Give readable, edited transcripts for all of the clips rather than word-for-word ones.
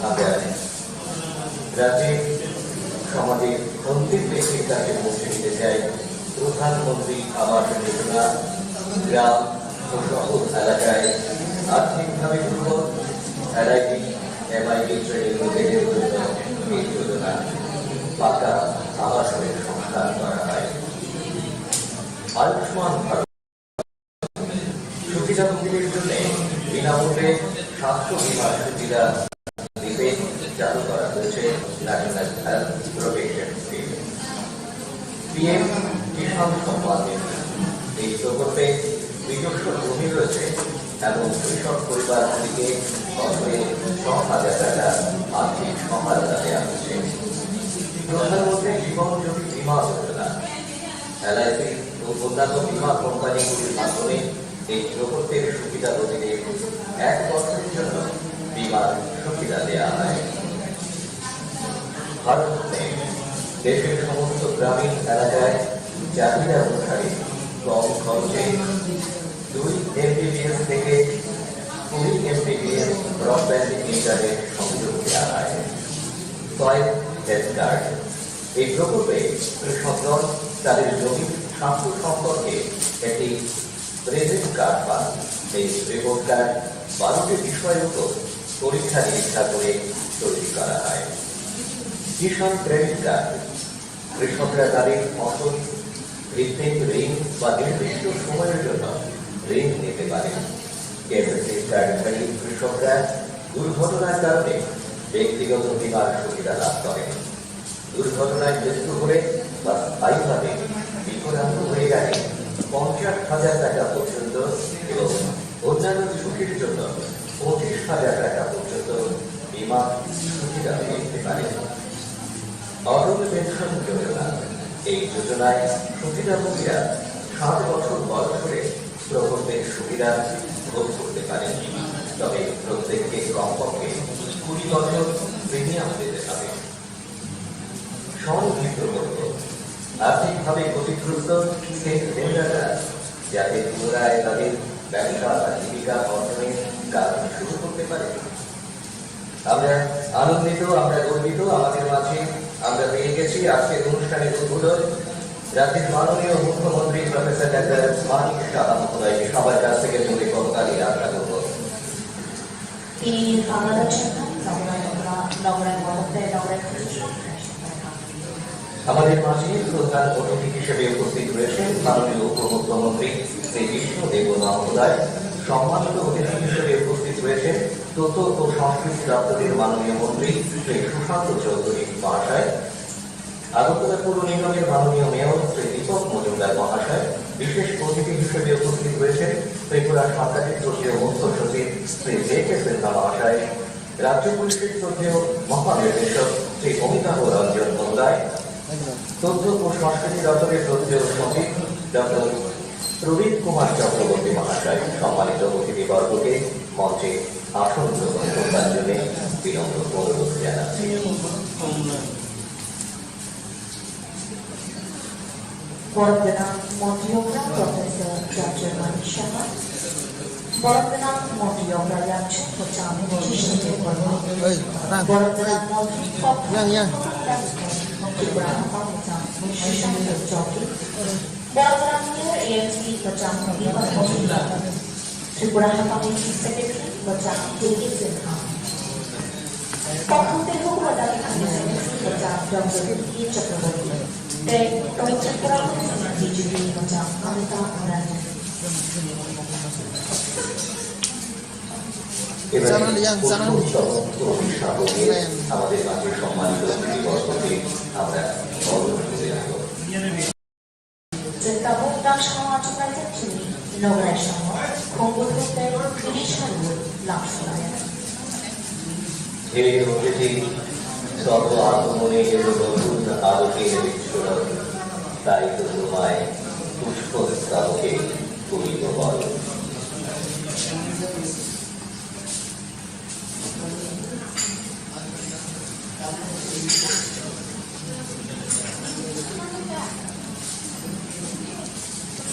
আমরা রাজ্যে সমাজের প্রত্যেক ব্যক্তির কাছে পৌঁছে দিতে চাই প্রধানমন্ত্রী আবাস যোজনা গ্রাম ও শহর এলাকায় আর্থিকভাবে দুর্বল এলআইটি এমআইটি শ্রেণীর লোকেদের জন্য এই যোজনা পাকা আবাসনের সংস্থান করা হয়। আয়ুষ্মান ভারত সুবিধাভোগীদের জন্য বিনামূল্যে স্বাস্থ্য বীমা সুবিধা দিতে চালু করা হয়েছে national health protection scheme. PM Kisan Samman Nidhi এই প্রকল্পে নিজস্ব জমি রয়েছে এবং কৃষক পরিবারগুলিকে বছরে ৬,০০০ টাকা আর্থিক সহায়তা দেওয়া হচ্ছে। প্রধানমন্ত্রী জীবন জ্যোতি বীমা যোজনা এলআইসি ও অন্যান্য বীমা কোম্পানিগুলির মাধ্যমে এই প্রকল্পের সুবিধাভোগীদের ১ বছরের জন্য বীমার সুবিধা দেওয়া হয়। ভারতে দেশের সমস্ত গ্রামীণ এলাকায় চাহিদা অনুসারে কম খরচে 2 Mbps থেকে 20 Mbps ব্রডব্যান্ড ইন্টারনেট সংযোগ দেওয়া হয়। সয়েল হেলথ কার্ড এই প্রকল্পে কৃষকগণ তাদের জমির স্বাস্থ্য সম্পর্কে একটি রিপোর্ট কার্ড পান। এই রিপোর্ট কার্ড 12টি বিষয়ের উপর পরীক্ষা নিরীক্ষা করে তৈরি করা হয়। কিষাণ ক্রেডিট কার্ড কৃষকরা তাদের ফসল ভিত্তিক ঋণ বা নির্দিষ্ট সময়ের জন্য ঋণ নিতে পারে। ক্রেডিট কার্ডধারী কৃষকরা দুর্ঘটনার কারণে ব্যক্তিগত বীমার সুবিধা লাভ করেন। দুর্ঘটনায় মৃত্যু হলে বা স্থায়ীভাবে বিকলাঙ্গ হয়ে গেলে ৫০,০০০ টাকা পর্যন্ত এবং অন্যান্য ঝুঁকির জন্য ২৫,০০০ টাকা পর্যন্ত বীমা সুবিধা পেতে পারে। অটল পেনশন যোজনা এই যোজনায় সুবিধাভোগীরা ৬০ বছর বয়স হলে প্রকল্পের সুবিধা ভোগ করতে পারেন। তবে প্রত্যেককে কমপক্ষে ২০ বছর প্রিমিয়াম দিতে হবে। স্বনিধি প্রকল্প আর্থিকভাবে ক্ষতিগ্রস্ত স্টেট ভেন্ডাররা যাতে পুনরায় তাদের ব্যবসা বা জীবিকা অর্জনের কাজ শুরু করতে পারে। আমরা আনন্দিত, আমরা গর্বিত আমাদের মাঝে আমরা পেয়ে গেছি আজকের অনুষ্ঠানের উদ্বোধন রাজ্যের মাননীয় মুখ্যমন্ত্রী প্রফেসর ডাক্তার মানিক সাহা মহোদয়কে সবার কাছ থেকে জোরে করতালি আশা করব। আমাদের মাঝে প্রধান অতিথি হিসেবে উপস্থিত রয়েছেন মাননীয় উপমুখ্যমন্ত্রী শ্রী বিষ্ণুদেব মহোদয়। সম্মানিত অতিথি হিসেবে উপস্থিত রয়েছেন তথ্য ও সংস্কৃতি দপ্তরের মাননীয় মন্ত্রী শ্রী সুশান্ত চৌধুরী মহাশয়। আগরতলা পৌর নিগমের মাননীয় মেয়র শ্রী দীপক মজুমদার মহাশয়। বিশেষ অতিথি হিসেবে উপস্থিত রয়েছেন ত্রিপুরা সরকারের শ্রদ্ধেয় মুখ্য সচিব শ্রী জে.কে. সিনহা মহাশয়। রাজ্য পুলিশের শ্রদ্ধেয় মহানির্দেশক শ্রী অমিতাভ রঞ্জন মহোদয়। তথ্য ও সংস্কৃতি দপ্তরের শ্রদ্ধেয় সচিব ডক্টর প্রবীণ কুমার চক্রবর্তী মহাশয়। সম্মানিত অতিথিবর্গকে মঞ্চে আসন গ্রহণ করবার জন্য বিনম্র অনুরোধ জানাচ্ছি। বরদান মন্ত্রীরা প্রফেসর ডক্টর মানিক সাহা, বরদান মন্ত্রীরা যাচ্ছেন হচ্ছে আমি চিকিৎসকের কর্ম বরদান মন্ত্রী ত্রিপুরা সুশান্ত চৌধুরী, বরদান মেয়র এএমসি बचाव दीपक मजूमदार, ত্রিপুরা হাকামের সেক্রেটারি बचाव জে.কে. সিনহা, পক্ষে হুকুমদারি बचाव डॉक्टर কে. চক্রবর্তী, ত্রিপুরা বিজেপি बचाव অমিতাভ রায়। আমাদের মাঝে সম্মানিত অতিথিবর্গকে আমরা সর্ব আগমনে এলো নতুন আলোকের বিস্ফোরণ, তাই তো তোমায় পুষ্প স্তবকে করিব বল।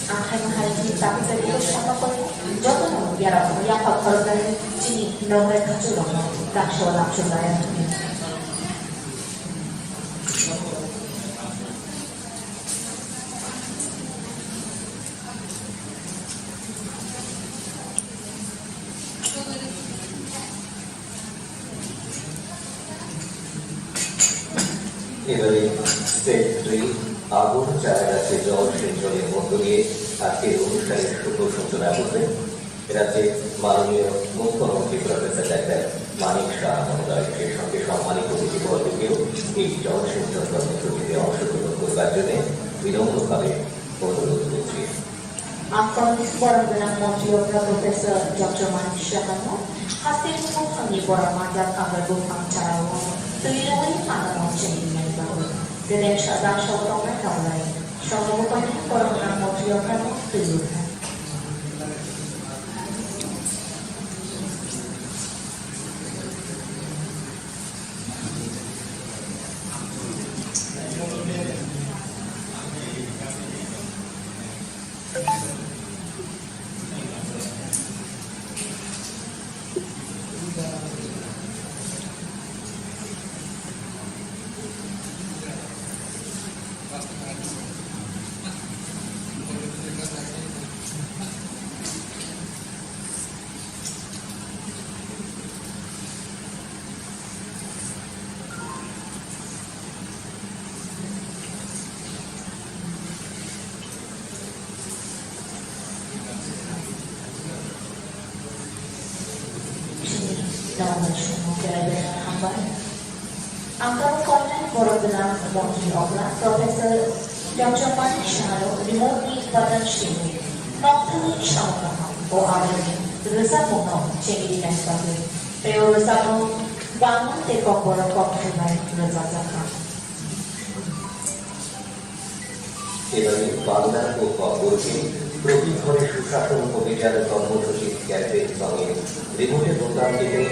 Ang hari-hari kita bisa dikosong ako. Joto na, biara ko, yang pagkaroon din, 명을 가져가면 닥쳐 납쳐나야 합니다. এবারে স্টেপ 3 আগুন চারা গাছে জল সিঞ্চনের মধ্য দিয়ে আজকের অনুষ্ঠানের শুভ সূচনা করবেন রাজ্যের মাননীয় মুখ্যমন্ত্রী প্রফেসর ডাক্তার মানিক শাহ মহোদয়। সেই সঙ্গে সম্মানিত অতিথিবর্গকেও এই জল সিঞ্চন কর্মসূচিতে অংশগ্রহণ করবার জন্য বিনম্রভাবে অনুরোধ করছি। Akan Borobudur Montreal Professor Dr. Manik Shahano, hasil mukhani Borobudur agar bukan cara tujuan pada macam ini baru. Dengan syadar syautangan kawai, syautan Borobudur Montreal kamu tujuan. Angkatan Kolonel Borobudur Montreal Professor Dr. Manik Shahano remotely partnership Nocturne Shamakaha o Arani Rusamono Chengiri Nansabri Peo Rusamo Bangun Tekok Borokok Tunai Ruzazaka এবারে বাংলা ও কবরকে প্রতি ঘরে সুশাসন অভিযান কর্মসূচি ক্যাম্পের সঙ্গে রিমোটে প্রদান দিতে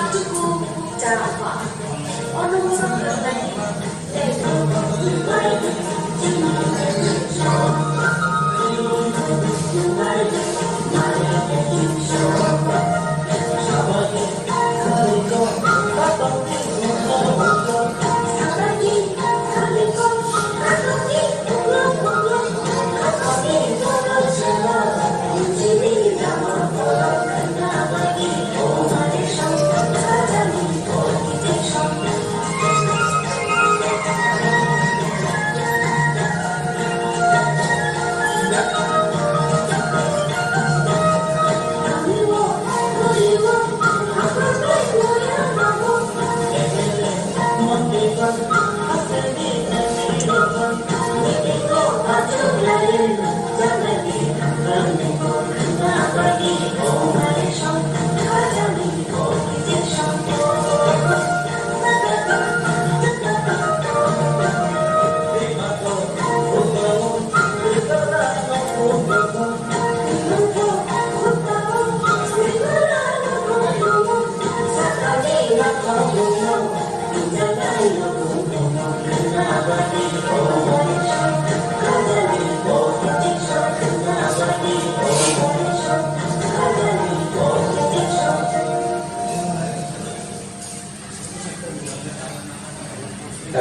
Cukup cara orang-orang lagi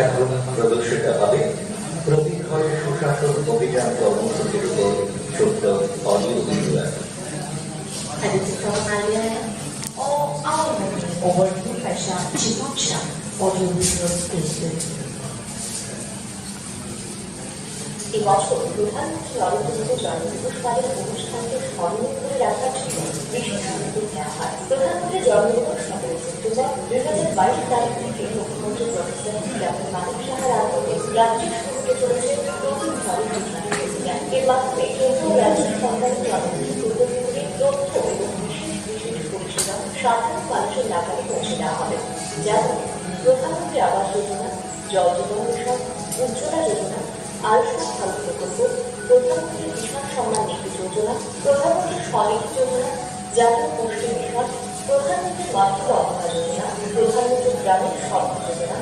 এখন প্রদর্শিত হবে প্রতীক ঘরে সুশাসন অভিযান কর্মসূচির উপর ছোট্ট audio visual. Ada pertanyaan awal over fashion cipaca audio visual station. এবছর প্রধানমন্ত্রী নরেন্দ্র মোদী জন্মদিবস পালন অনুষ্ঠানকে স্মরণীয় করে রাখার জন্য বিশেষ উদ্যোগ নেওয়া হয়। প্রধানমন্ত্রীর জন্মদিবস 17 সেপ্টেম্বর 2022 তারিখ থেকে মুখ্যমন্ত্রী প্রফেসর ডক্টর মানিক সাহার আদলে রাজ্যে শুরু হতে চলেছে নতুন ভারত যোজনা। এর মাধ্যমে কেন্দ্র ও রাজ্য সরকারের কর্মসূচি পূর্ববর্তী তথ্য এবং বিশেষ পরিষেবা সাধারণ মানুষের নাগালে পৌঁছে দেওয়া হবে। যেমন প্রধানমন্ত্রী আবাস যোজনা, জল জীবন মিশন, উজ্জ্বলা যোজনা, আয়ুষ্মান ভারত প্রকল্প, প্রধানমন্ত্রী কিষাণ সম্মান নিধি যোজনা, প্রধানমন্ত্রী স্বনিধি যোজনা, জাতীয় পুষ্টি মিশন, প্রধানমন্ত্রী মাতৃ বন্দনা যোজনা, প্রধানমন্ত্রী গ্রামীণ সড়ক যোজনা,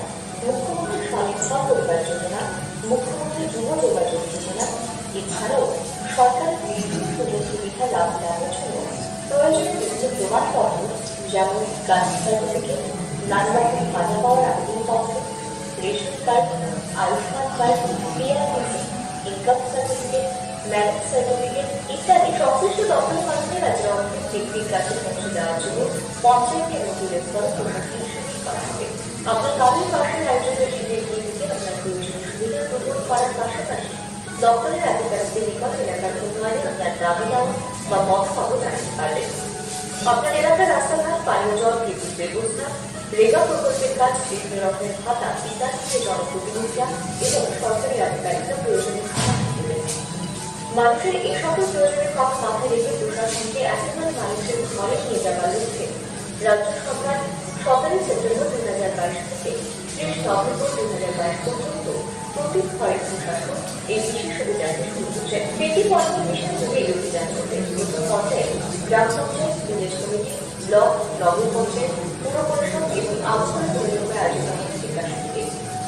মুখ্যমন্ত্রী স্বনির্ভর পরিবার যোজনা, মুখ্যমন্ত্রী যুব যোগাযোগ যোজনা। এছাড়াও সরকারের বিভিন্ন সুযোগ সুবিধা লাভ দেওয়ার জন্য প্রয়োজনীয় বিভিন্ন প্রমাণপত্র যেমন কাস্ট সার্টিফিকেট, নানা রকম ভাতা পাওয়ার আবেদনপত্র, ration card, Ayushman card, PRTC, income certificate, marriage certificate ইত্যাদি সংশ্লিষ্ট দপ্তরের মাধ্যমে রাজ্যের অর্থের ব্যক্তির কাছে পৌঁছে দেওয়ার জন্য পঞ্চায়েতের নতুন স্তরে প্রশাসনিক শুরু করা হবে। আপনার কাজের পাশে রাজ্যের শিবির থেকে আপনার প্রয়োজনীয় সুবিধা গ্রহণ করার পাশাপাশি দপ্তরের আধিকারিকদের নিকট এলাকার উন্নয়নে আপনার দাবি দাওয়া বা মতামত জানাতে পারবেন। আপনার এলাকার রাস্তাঘাট, পানীয় জল, বিদ্যুৎ ব্যবস্থা, রেগা প্রকল্পের কাজ, বিভিন্ন রকমের ভাতা ইত্যাদিতে জনপ্রতিনিধিরা এবং সরকারি আধিকারিকরা প্রয়োজনীয় মানুষের এই সকল প্রয়োজনের কথা মাথায় রেখে প্রশাসনকে একেবারে মানুষের ঘরে নিয়ে যাওয়ার লক্ষ্যে রাজ্য সরকার 17 সেপ্টেম্বর 2022 থেকে 30 নভেম্বর 2022 পর্যন্ত প্রতি ঘরের প্রশাসন এই বিশেষ অভিযানটি শুরু করছে। বেটি পর্যায়ে মিশন যোগে এই অভিযান চলবে। প্রথম পর্যায়ে গ্রাম পঞ্চায়েত, ভিলেজ কমিটি, ব্লক, নগর পঞ্চায়েত, পুর পরিষদ এবং আবহাওয়া পরিষেবা আয়োজিত হবে বিকাশ থেকে।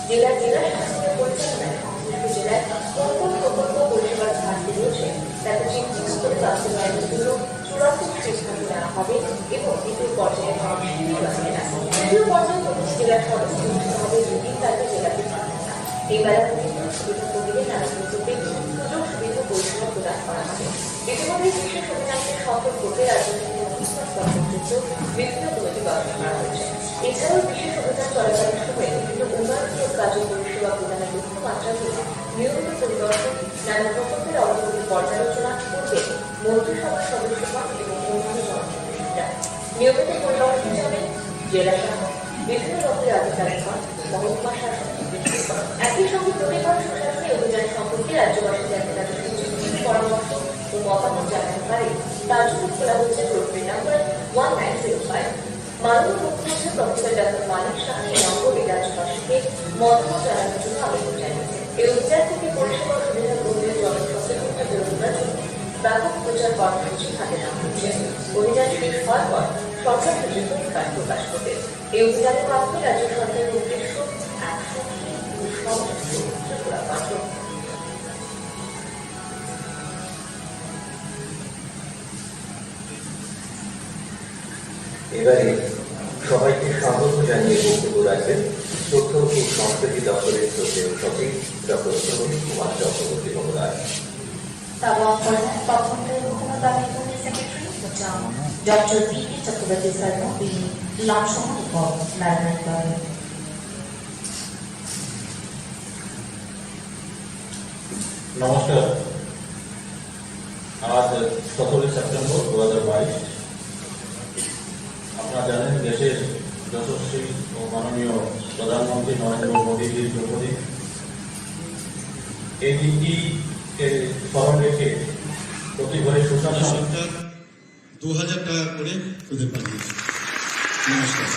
জেলা শাসনের পরিচালনায় সংশ্লিষ্ট জেলায় কোন কোন প্রকল্প পরিষেবার ঘাটতি রয়েছে তাকে চিহ্নিত করে বাস্তবায়নের জন্য চূড়ান্ত সিদ্ধান্ত নেওয়া হবে এবং দ্বিতীয় পর্যায়ে তৃতীয় পর্যায়ে প্রতিটি জেলার সদস্য অনুষ্ঠিত হবে 2 দিন ব্যাপী জেলা বিভাগনা। এই বেলাগুলিতে সুবিধা কর্মীদের নানা ক্ষেত্রে সুযোগ সুবিধা পরিষেবা প্রদান করা হবে। ইতিমধ্যে বিশেষ অভিযানকে সফল করতে রাজনৈতিক বিভিন্ন কমিটি গঠন করা হয়েছে। এছাড়াও বিশেষ অভিযান চলাকালীন সময়ে বিভিন্ন উন্নয়নমূলক কাজ ও পরিষেবা প্রদানের লক্ষ্যমাত্রা নিয়ে নিয়মিত পরিদর্শন, নানা প্রকল্পের অগ্রগতি পর্যালোচনা করবে মন্ত্রিসভার সদস্যগণ এবং অন্যান্য জনপ্রতিনিধিরা। নিয়মিত পরিদর্শন যাবেন জেলা শাসক, বিভিন্ন দপ্তরের আধিকারিকগণ, মহকুমা শাসক। একই সঙ্গে প্রতিবার প্রশাসনিক অভিযান সম্পর্কে রাজ্যবাসী যাতে তাদের পরামর্শ ও মতামত জানাতে পারে তার জন্য খোলা হচ্ছে টোল ফ্রি নাম্বার 1905। মাননীয় মুখ্যমন্ত্রী প্রফেসর ডক্টর মানিক সাহা এই নম্বরে রাজ্যবাসীকে মতামত জানানোর জন্য আবেদন জানিয়েছেন। এই অভিযান থেকে পরিষেবা সুবিধা গ্রহণের জনসচেতনতা তৈরি করার জন্য ব্যাপক প্রচার কর্মসূচি হাতে নেওয়া হচ্ছে। শেষ হওয়ার পর সরকার পর্যন্ত কাজ প্রকাশ করবে। এই অভিযানের মাধ্যমে রাজ্য সরকারের উদ্দেশ্য ত্রিপুরা গঠন। এবারে সবাইকে স্বাগত জানিয়ে বক্তব্য রাখবেন তথ্য ও সংস্কৃতি দপ্তরের শ্রদ্ধেয় সচিব ডক্টর প্রদীপ কুমার চক্রবর্তী মহোদয়। Dr. B.K. Chakrabarti Sarma being launching for Maranatha. নমস্কার। আজ 17 সেপ্টেম্বর 2022। আপনারা জানেন দেশের যশস্বী ও মাননীয় প্রধানমন্ত্রী নরেন্দ্র মোদীজির জন্মদিন। এই দিনটি স্মরণ রেখে প্রতি ঘরে সুশাসন 2000 টাকা করে তোদের পাঠিয়েছে। নমস্কার।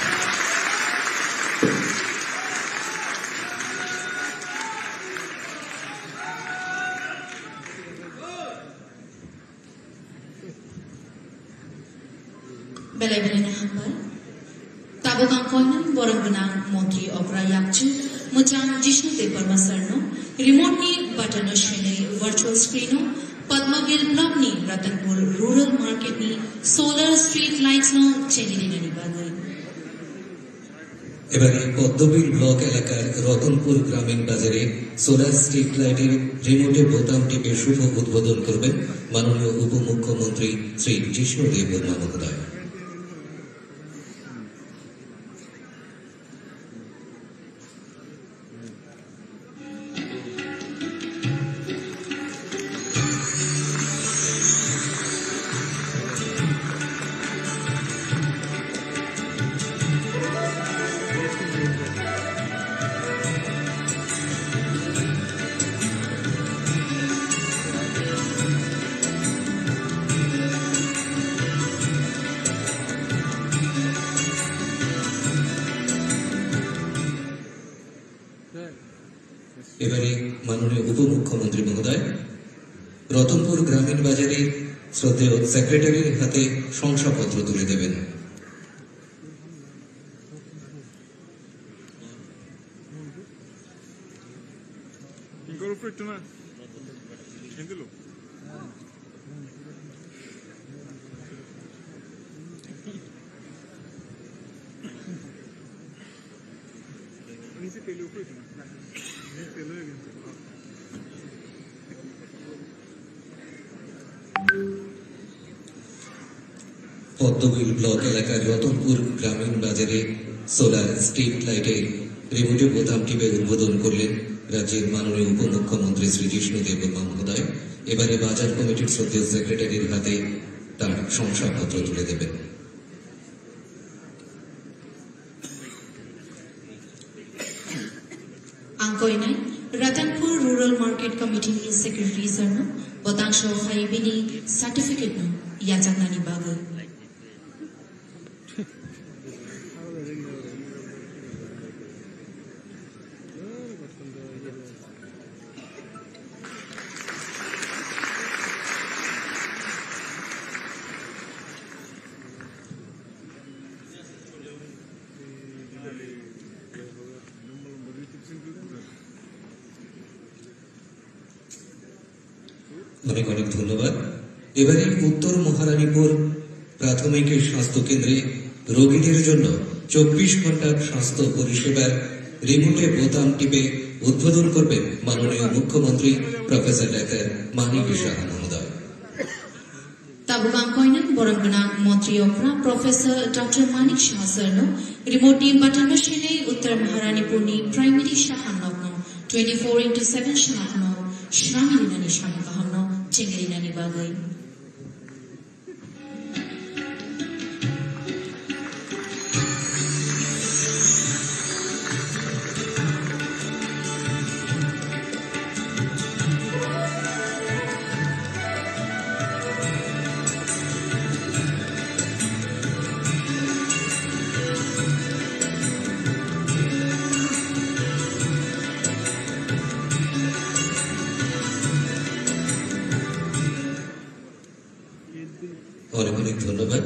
Belai-belai hambal, tabukang koinan borang benang Montri Opera Yakchu, Mujang Jishnu Paper Masarno, remote ni button shene virtual screen, Padmavil Block ni Ratanpur Rural Market ni solar street lights no cheni ni bagay. এবারে Padmabil block এলাকার রতনপুর গ্রামীণ বাজারে solar street লাইটের রিমোটে বোতাম টিপে শুভ উদ্বোধন করবেন মাননীয় উপমুখ্যমন্ত্রী শ্রী জিষ্ণু দেববর্মা মহোদয়। এবারে মাননীয় উপমুখ্যমন্ত্রী মহোদয় রতনপুর গ্রামীণ বাজারে শ্রদ্ধেয় সেক্রেটারির হাতে শংসাপত্র তুলে দেবেন। পদ্মবিল ব্লক এলাকার রতনপুর গ্রামীণ বাজারে সোলার স্ট্রিট লাইটের রিমোটে বোতাম টিপে উদ্বোধন করলেন রাজ্যের মাননীয় উপমুখ্যমন্ত্রী শ্রী জিষ্ণু দেববর্মা মহোদয়। এবারে বাজার কমিটির শ্রদ্ধেয় সেক্রেটারির হাতে তার শংসাপত্র তুলে দেবেন। Angkoinai, Ratanpur Rural Market Committee ni Secretary Sarno, Botangsho Haibini Certificate no Yajagnani Bagal. অনেক অনেক ধন্যবাদ। এবারে উত্তর মহারানীপুর প্রাথমিক স্বাস্থ্য কেন্দ্রে রোগীদের জন্য 24 ঘন্টার স্বাস্থ্য পরিষেবার রিমোটে বোতাম টিপে উদ্বোধন করবেন মাননীয় মুখ্যমন্ত্রী প্রফেসর ডাক্তার মানিক সাহা মহোদয়। Tabukang koinan borang benang Montri Opera Professor Dr. Manik Shah Sarno, remote ni button shene Uttar Maharanipur ni primary shahanokno 24/7 shahanokno Shramilina Shamakahamno Chengelina ni bagay. ধন্যবাদ।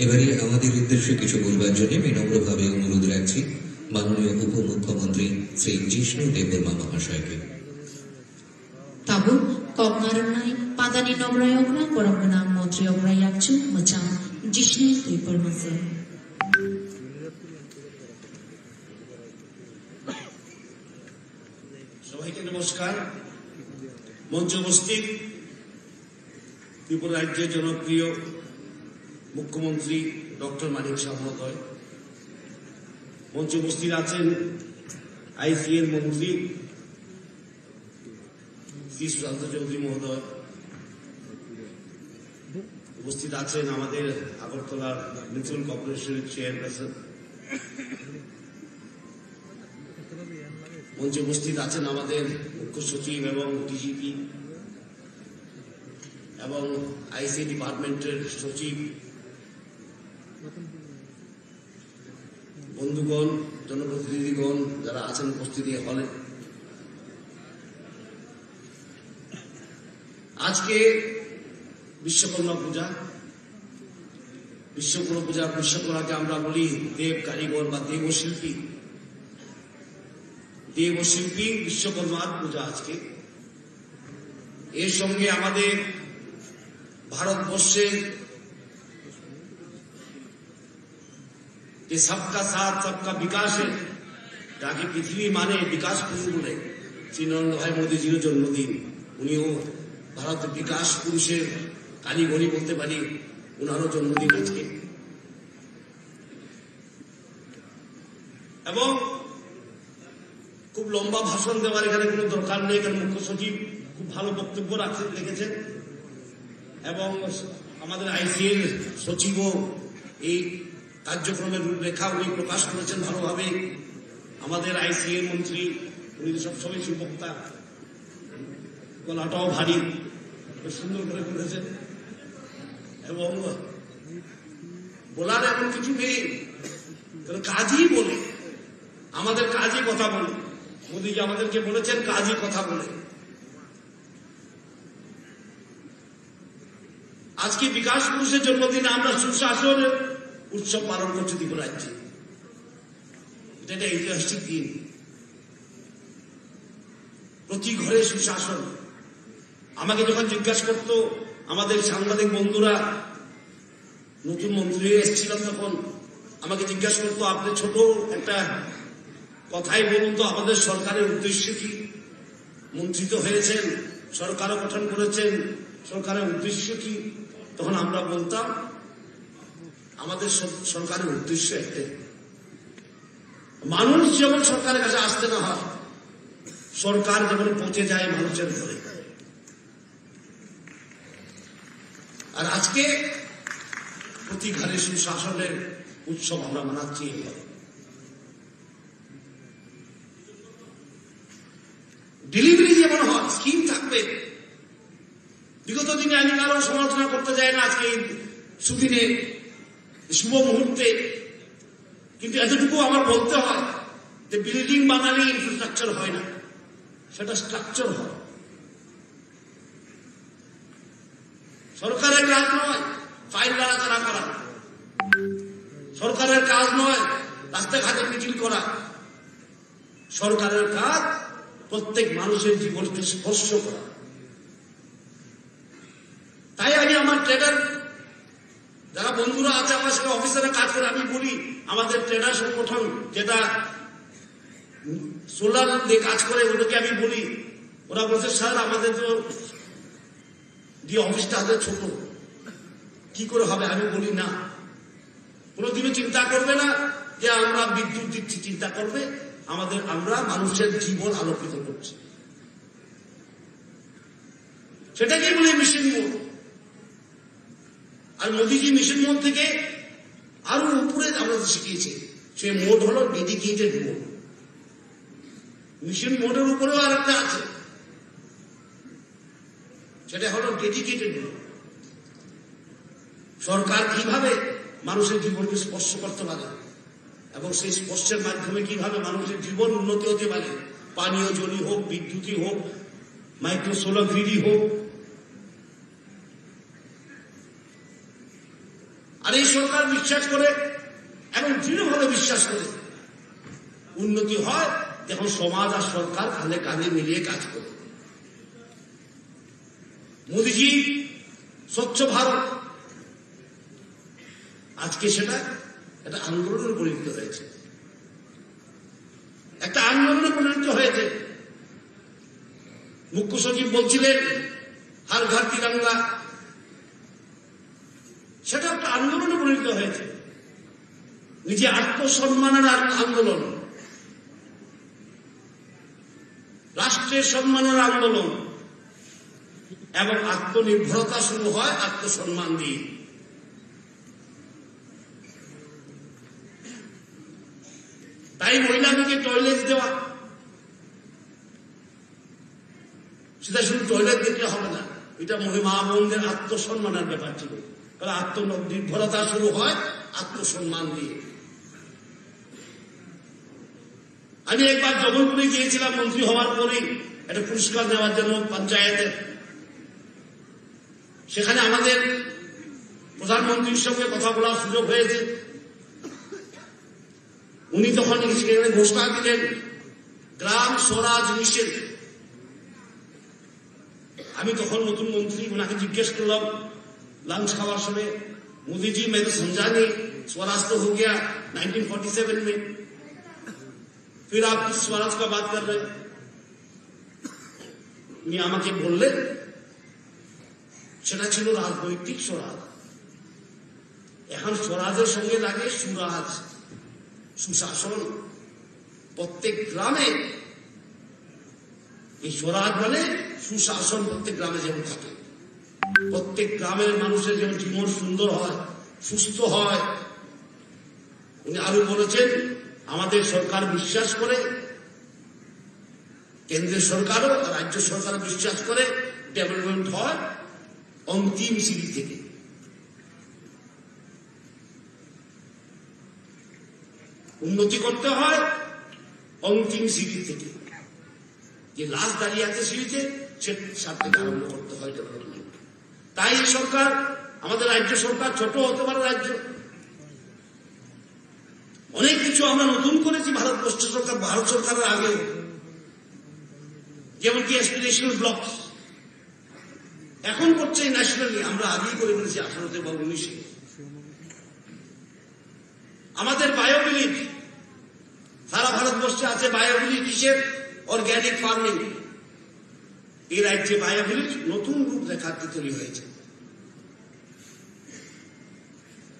এবারে আমাদের উদ্দেশ্যে কিছু বলবার জন্য বিনম্রভাবে অনুরোধ রাখছি মাননীয় উপমুখ্যমন্ত্রী শ্রী জিষ্ণু দেববর্মা মহাশয়কে। Tabu kok ngarunai padani nobrayokna korangna motri okrayakchu macam jishne tui permasa. সবাইকে নমস্কার। মঞ্চে উপস্থিত ত্রিপুরা রাজ্যের জনপ্রিয় মুখ্যমন্ত্রী ডক্টর মানিক শাহ মহোদয়, মঞ্চে উপস্থিত আছেন আইসিএর মন্ত্রী শ্রী সুশান্ত চৌধুরী মহোদয়, উপস্থিত আছেন আমাদের আগরতলার মিউনিসিপ্যাল কর্পোরেশনের চেয়ারপারসন, মঞ্চে উপস্থিত আছেন আমাদের মুখ্য সচিব এবং ডিজিপি এবং আইসি ডিপার্টমেন্টের সচিব, বন্ধুগণ, জনপ্রতিনিধিগণ যারা আছেন উপস্থিত এই হলে। আজকে বিশ্বকর্মা পূজা। বিশ্বকর্মাকে আমরা বলি দেব কারিগর বা দেবশিল্পী। দেবশিল্পী বিশ্বকর্মার পূজা আজকে। এর সঙ্গে আমাদের ভারতবর্ষের যে সবকা সাথ সবকা বিকাশের, যাকে পৃথিবী মানে বিকাশ পুরুষ বলে, শ্রী নরেন্দ্র ভাই মোদীজির জন্মদিন। উনিও ভারতের বিকাশ পুরুষের কারিগরি বলতে পারি, উনারও জন্মদিন আজকে। এবং খুব লম্বা ভাষণ দেওয়ার এখানে কোনো দরকার নেই, কারণ মুখ্য সচিব খুব ভালো বক্তব্য রেখেছেন এবং আমাদের আইসিএর সচিবও এই কার্যক্রমের রূপরেখা উনি প্রকাশ করেছেন ভালোভাবে। আমাদের আইসিএর মন্ত্রী উনি তো সবসময় সুবক্তা, গলাটাও ভারী, সুন্দর করে করেছেন এবং বলার এমন কিছু নেই, কাজই বলে, আমাদের কাজই কথা বলে। মোদীজি আমাদেরকে বলেছেন কাজই কথা বলে। আজকে বিকাশ পুরুষের জন্মদিনে আমরা সুশাসনের উৎসব পালন করছি ত্রিপুরা রাজ্যে। এটা একটা ঐতিহাসিক দিন। প্রতি ঘরে সুশাসন। আমাকে যখন জিজ্ঞাসা করতো আমাদের সাংবাদিক বন্ধুরা, নতুন মন্ত্রী হয়ে এসেছিলাম তখন আমাকে জিজ্ঞাসা করতো, আপনি ছোট একটা কথাই বলুন তো আমাদের সরকারের উদ্দেশ্য কি? মন্ত্রী তো হয়েছেন, সরকারও গঠন করেছেন, সরকারের উদ্দেশ্য কি? তখন আমরা বলতাম আমাদের সরকারের উদ্দেশ্য একটাই, মানুষ যেমন সরকারের কাছে আসতে না হয়, সরকার যেমন পৌঁছে যায় মানুষের ঘরে। আর আজকে প্রতি ঘরে সুশাসনের উৎসব আমরা মানাচ্ছি। ডেলিভারি যেমন হয়, স্কিম থাকবে। বিগত দিনে আমি কারো সমালোচনা করতে চাই না আজকে সুদিনে, শুভ মুহূর্তে, কিন্তু এতটুকু আমার বলতে হয় যে বিল্ডিং বানালে ইনফ্রাস্ট্রাকচার হয় না, সেটা স্ট্রাকচার হয়। সরকারের কাজ নয় ফাইল নাড়াচাড়া করা, সরকারের কাজ নয় রাস্তাঘাটে মিছিল করা, সরকারের কাজ প্রত্যেক মানুষের জীবনকে স্পর্শ করা। তাই আমি আমার ট্রেডার যারা বন্ধুরা আছে, আমার সাথে অফিসারে কাজ করে, আমি বলি আমাদের ট্রেডার সংগঠন যেটা সোলার দিয়ে কাজ করে, ওটাকে আমি বলি, ওরা বলছে স্যার আমাদের তো যে অফিসটা আছে ছোট, কি করে হবে? আমি বলি না, কোনোদিনও চিন্তা করবে না যে আমরা বিদ্যুৎ দিচ্ছি, চিন্তা করবে আমরা মানুষের জীবন আলোকিত করছি। সেটাকেই বলি মিশন মোড। আর মোদীজি মিশন মোড থেকে আরো উপরে আমাদের শিখিয়েছে, সে মোড হলো ডেডিকেটেড মোড। মিশন মোডের উপরেও আর একটা আছে, সেটা হলো ডেডিকেটেড মোড। সরকার কিভাবে মানুষের জীবনকে স্পর্শ করতে পারে এবং সেই স্পর্শের মাধ্যমে কিভাবে মানুষের জীবন উন্নতি হতে পারে, পানীয় জলই হোক, বিদ্যুৎই হোক, মাইক্রো সোলার গ্রিডই হোক। আর এই সরকার বিশ্বাস করে এবং দৃঢ়ভাবে বিশ্বাস করে উন্নতি হয় যখন সমাজ আর সরকার কাঁধে কাঁধে মিলিয়ে কাজ করে। মোদীজি স্বচ্ছ ভারত, আজকে সেটা একটা আন্দোলনে পরিণত হয়েছে, একটা আন্দোলনে পরিণত হয়েছে। মুখ্য সচিব বলছিলেন হার ঘর তিরঙ্গা, সেটা একটা আন্দোলনে পরিণত হয়েছে। নিজে আত্মসম্মানের আন্দোলন, রাষ্ট্রের সম্মানের আন্দোলন এবং আত্মনির্ভরতা শুরু হয় আত্মসম্মান দিয়ে। তাই মহিলাকে টয়লেট দেওয়া, সেটা শুধু টয়লেট দেখলে হবে না, এটা মা বোনদের আত্মসম্মানের ব্যাপার ছিল। কারণ আত্মনির্ভরতা শুরু হয় আত্মসম্মান দিয়ে। আমি একবার জবলপুরে গিয়েছিলাম মন্ত্রী হওয়ার পরেই একটা পুরস্কার নেওয়ার জন্য পঞ্চায়েতের। সেখানে আমাদের প্রধানমন্ত্রীর সঙ্গে কথা বলার সুযোগ হয়েছে। উনি তখন সেখানে ঘোষণা দিলেন গ্রাম স্বরাজ মিশন। আমি তখন নতুন মন্ত্রী, ওনাকে জিজ্ঞেস করলাম लंच खावर समय, मोदी जी मैं तो समझा नहीं, स्वराज तो हो गया 1947 में, फिर आप किस स्वराज का बात कर रहे हैं? উনি আমাকে বললেন সেটা ছিল রাজনৈতিক স্বরাজ। এখন স্বরাজের সঙ্গে লাগে সুরাজ, সুশাসন। প্রত্যেক গ্রামে এই স্বরাজ মানে সুশাসন প্রত্যেক গ্রামে যেমন থাকে, প্রত্যেক গ্রামের মানুষের যেন জীবন সুন্দর হয়, সুস্থ হয়। উনি আরো বলেছেন আমাদের সরকার বিশ্বাস করে, কেন্দ্রের সরকারও রাজ্য সরকারও বিশ্বাস করে ডেভেলপমেন্ট হয় অন্তিম সিঁড়ি থেকে। উন্নতি করতে হয় অন্তিম সিঁড়ি থেকে, যে লাশ দাঁড়িয়ে আছে সিঁড়িতে সে সার থেকে আরম্ভ করতে হয় ডেভেলপমেন্ট। তাই এই সরকার, আমাদের রাজ্য সরকার ছোট হতে পারে রাজ্য, অনেক কিছু আমরা নতুন করেছি ভারতবর্ষ সরকার, ভারত সরকারের আগে, যেমন কি অ্যাসপিরেশনাল ব্লক এখন করছে ন্যাশনালি, আমরা আগেই করে ফেলেছি 18 বা 19। আমাদের বায়োভিলেজ সারা ভারতবর্ষে আছে। বায়োভিলেজ কিসের? Organic farming. এই রাজ্যে বায়োভিলেজ নতুন রূপ দেখাতে তৈরি হয়েছে,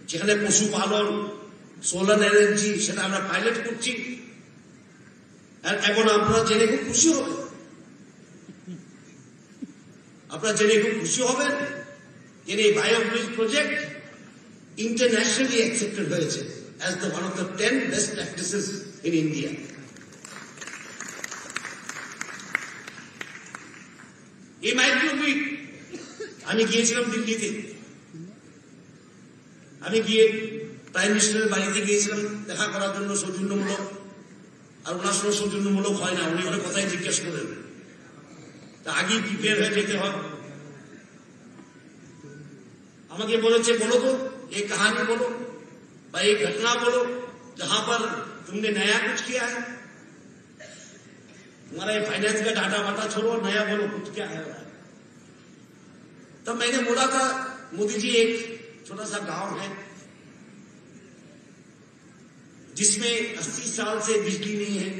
যেখানে পশুপালন, সোলার এনার্জি, সেটা আমরা পাইলট করছি। এখন আপনারা জেনে খুব খুশি হবেন, আপনারা জেনে খুব খুশি হবেন যে এই বায়োভিলেজ প্রজেক্ট ইন্টারন্যাশনালি অ্যাকসেপ্টেড হয়েছে as the one of the 10 best practices in India. এই মাইক্রোগ্রিড, আমি গিয়েছিলাম দিল্লিতে, আমি গিয়ে প্রাইম মিনিস্টারের বাড়িতে গিয়েছিলাম দেখা করার জন্য, সৌজন্যমূলক। আর ওনার সঙ্গে সৌজন্যমূলক হয় না, উনি অনেক কথাই জিজ্ঞেস করেন, তা আগেই প্রিপেয়ার হয়ে যেতে হয়। আমাকে বলেছে বলো তো এই কাহানি বলো বা এই ঘটনা बोलो जहां पर तुमने नया कुछ किया है, तुम्हारा ये फाइनेंस का डाटा वाटा छोड़ो, नया बोलो कुछ क्या है। तब मैंने बोला था मोदी जी एक छोटा सा गांव है जिसमें 80 साल से बिजली नहीं है,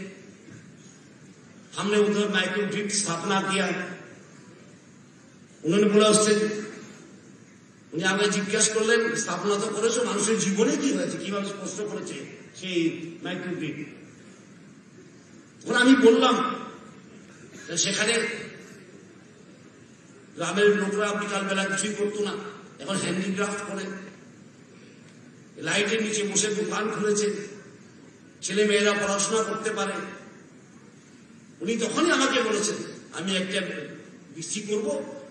हमने उधर माइक्रोग्रिड स्थापना किया। उन्होंने बोला उससे, উনি আমাকে জিজ্ঞাসা করলেন স্থাপনা তো করেছো, মানুষের জীবনে কি হয়েছে, কিভাবে স্পষ্ট করেছে সেই মাইক্রোগ্রিড। তখন আমি বললাম সেখানে গ্রামের লোকরা বিকালবেলা কিছুই করতো না, এখন হ্যান্ডিক্রাফট করে, লাইটের নিচে বসে দোকান খুলেছে, ছেলে মেয়েরা পড়াশোনা করতে পারে। উনি তখনই আমাকে বলেছেন আমি একটা বিসি করব,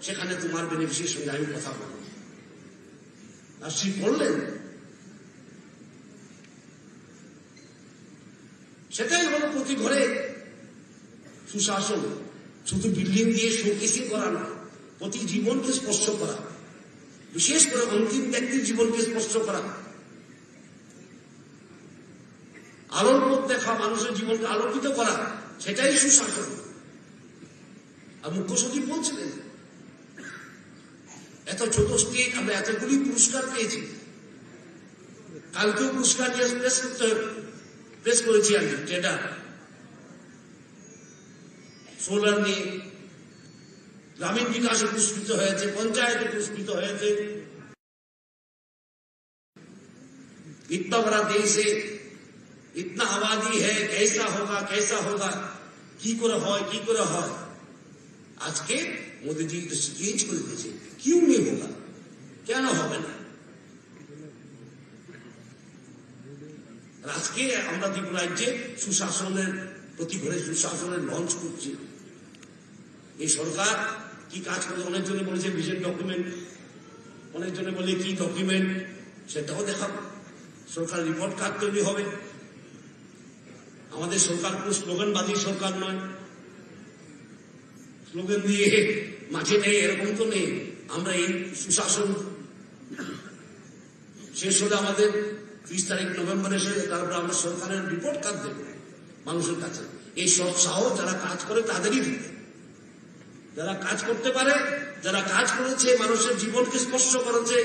সেখানে তোমার বেনিফিসিয়ারির সঙ্গে আমি কথা বলবো। আর সে করলেন, সেটাই হলো প্রতি ঘরে সুশাসন। শুধু বিল্ডিং দিয়ে শোকেসিং করা নয়, প্রতি জীবনকে স্পর্শ করা। বিশেষ করে অন্তিম ব্যক্তির জীবনকে স্পর্শ করা, আলোর পথ দেখা, মানুষের জীবনকে আলোকিত করা, সেটাই সুশাসন। আর মুখ্য সচিব বলছিলেন এত ছোট স্টেট আমরা এতগুলি পুরস্কার পেয়েছি। কালকেও পুরস্কার নিয়ে প্রেস করেছি আমি, যেটা সোলার নিয়ে গ্রামীণ বিকাশে পুরস্কৃত হয়েছে, পঞ্চায়েতে পুরস্কৃত হয়েছে। इतना बड़ा देश है, इतना आबादी है, कैसा होगा কি করে হয়। আজকে মোদীজি চেঞ্জ করে দিয়েছে, কিউ নেই হোগা, কেন হবে না। আজকে আমরা ত্রিপুরা রাজ্যে সুশাসনের প্রতি ঘরে সুশাসনের লঞ্চ করছি। এই সরকার কি কাজ করে, অনেকজনে বলেছে ভিশন ডকুমেন্ট, অনেকজনে বলে কি ডকুমেন্ট, সেটাও দেখাবো। সরকার রিপোর্ট কার্ড তৈরি হবে। আমাদের সরকার কোন স্লোগানবাদী সরকার নয়, স্লোগান দিয়ে মাঠে নেই এরকম তো নেই। আমরা এই সুশাসন শেষ হলে আমাদের 30 তারিখ নভেম্বরে শেষ, তারপরে আমরা সরকারের রিপোর্ট কার্ড দেব মানুষের কাছে। এই সব সাহস যারা কাজ করে তাদেরই থাকে, যারা কাজ করতে পারে, যারা কাজ করেছে, মানুষের জীবনকে স্পর্শ করেছে,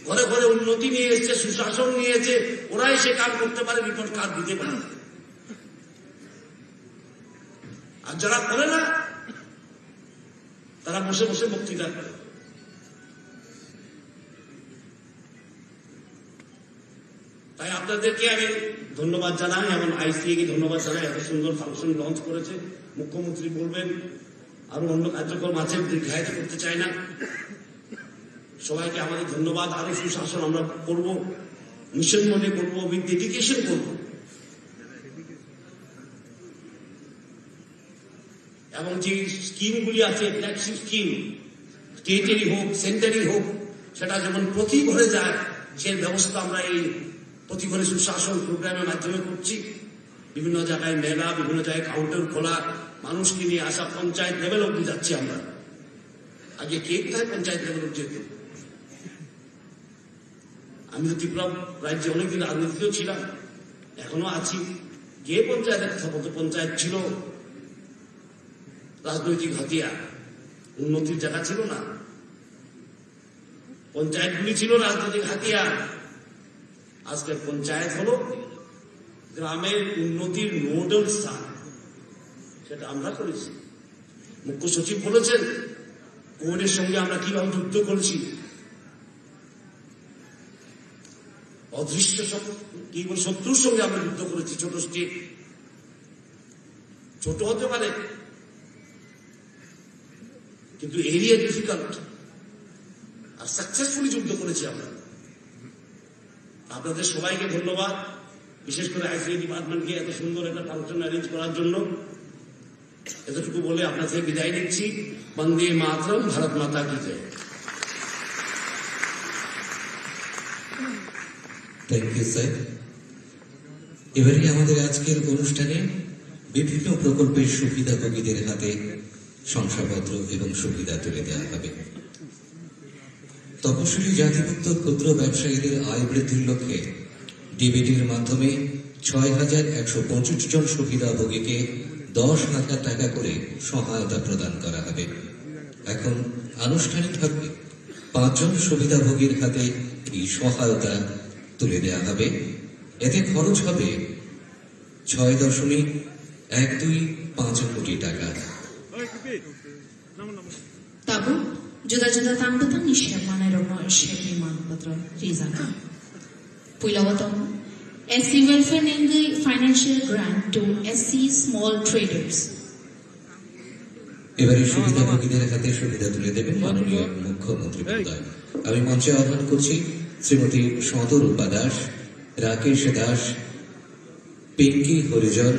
ঘরে ঘরে উন্নতি নিয়ে এসেছে, সুশাসন নিয়েছে, ওরাই সে কাজ করতে পারে, রিপোর্ট কার্ড দিতে পারে। আর যারা করে না তারা বসে বসে বক্তৃতা করে। তাই আপনাদেরকে আমি ধন্যবাদ জানাই এবং আইসিএ কে ধন্যবাদ জানাই, এত সুন্দর ফাংশন লঞ্চ করেছে। মুখ্যমন্ত্রী বলবেন, আরো অন্য কার্যক্রম আছে, দীর্ঘায়িত করতে চাই না। সবাইকে আমাদের ধন্যবাদ। আরো সুশাসন আমরা করব, মিশন মনে করবো, উইথ ডেডিকেশন করব। এবং যে স্কিমগুলি আছে, ফ্ল্যাগশিপ স্কিম, স্টেটেরই হোক সেন্টারই হোক, সেটা যেমন প্রতি ঘরে যায়, সেই ব্যবস্থা আমরা এই প্রতি ঘরে সুশাসন প্রোগ্রামের মাধ্যমে করছি। বিভিন্ন জায়গায় মেলা, বিভিন্ন জায়গায় কাউন্টার খোলা, মানুষকে নিয়ে আসা, পঞ্চায়েত লেভেল অব্দি যাচ্ছি আমরা। আগে কে কোথায় পঞ্চায়েত লেভেল অব্দি যেত? আমি তো ত্রিপুরা রাজ্যে অনেকদিন রাজনীতিতেও ছিলাম, এখনো আছি। যে পঞ্চায়েতের কথা বলতো, পঞ্চায়েত ছিল রাজনৈতিক হাতিয়ার, উন্নতির জায়গা ছিল না। পঞ্চায়েতগুলি ছিল রাজনৈতিক হাতিয়ার। আজকে পঞ্চায়েত হলো গ্রামের উন্নতির নোডাল স্থান, সেটা আমরা করেছি। মুখ্য সচিব বলেছেন কোভিডের সঙ্গে আমরা কিভাবে যুদ্ধ করেছি। অদৃশ্য কি বল শত্রুর সঙ্গে আমরা যুদ্ধ করেছি। ছোট স্টেট, ছোট হতে পারে কিন্তু এরিয়া ডিফিকাল্ট, আর সাকসেসফুলি যুদ্ধ করেছি আমরা। আপনাদের সবাইকে ধন্যবাদ, বিশেষ করে আইসিএ ডিপার্টমেন্টকে এত সুন্দর একটা ফাংশন অ্যারেঞ্জ করার জন্য। এতটুকু বলে আপনার থেকে বিদায় নিচ্ছি। বন্দে মাতরম, ভারত মাতা কি জয়। Thank you sir. এবারে আমাদের আজকের অনুষ্ঠানে বিভিন্ন প্রকল্পের সুবিধাভোগীদের হাতে শংসাপত্র এবং সুবিধা তুলে দেওয়া হবে। তপশিলি জাতিভুক্ত ক্ষুদ্র ব্যবসায়ীদের আয় বৃদ্ধির লক্ষ্যে ডিবিটির মাধ্যমে ৬,১২৫ জন সুবিধাভোগীকে ১০,০০০ টাকা করে সহায়তা প্রদান করা হবে। এখন আনুষ্ঠানিকভাবে ৫ জন সুবিধাভোগীর হাতে এই সহায়তা তুলে দেওয়া হবে। এতে খরচ হবে ৬.১২৫ কোটি টাকা। Tabu, juda-juda tanggatang ni Chef Manairono Chef Manpatra Rizana. Puilawatong, SC Welfare Nengi Financial Grant to SC Small Traders. এবারে সুবিধাভোগীদের হাতে সুবিধা তুলে দেবেন মাননীয় মুখ্যমন্ত্রী মহোদয়। আমি মঞ্চে আহ্বান করছি শ্রীমতী শতরূপা দাস, রাকেশ দাস, পিঙ্কি হরিজন,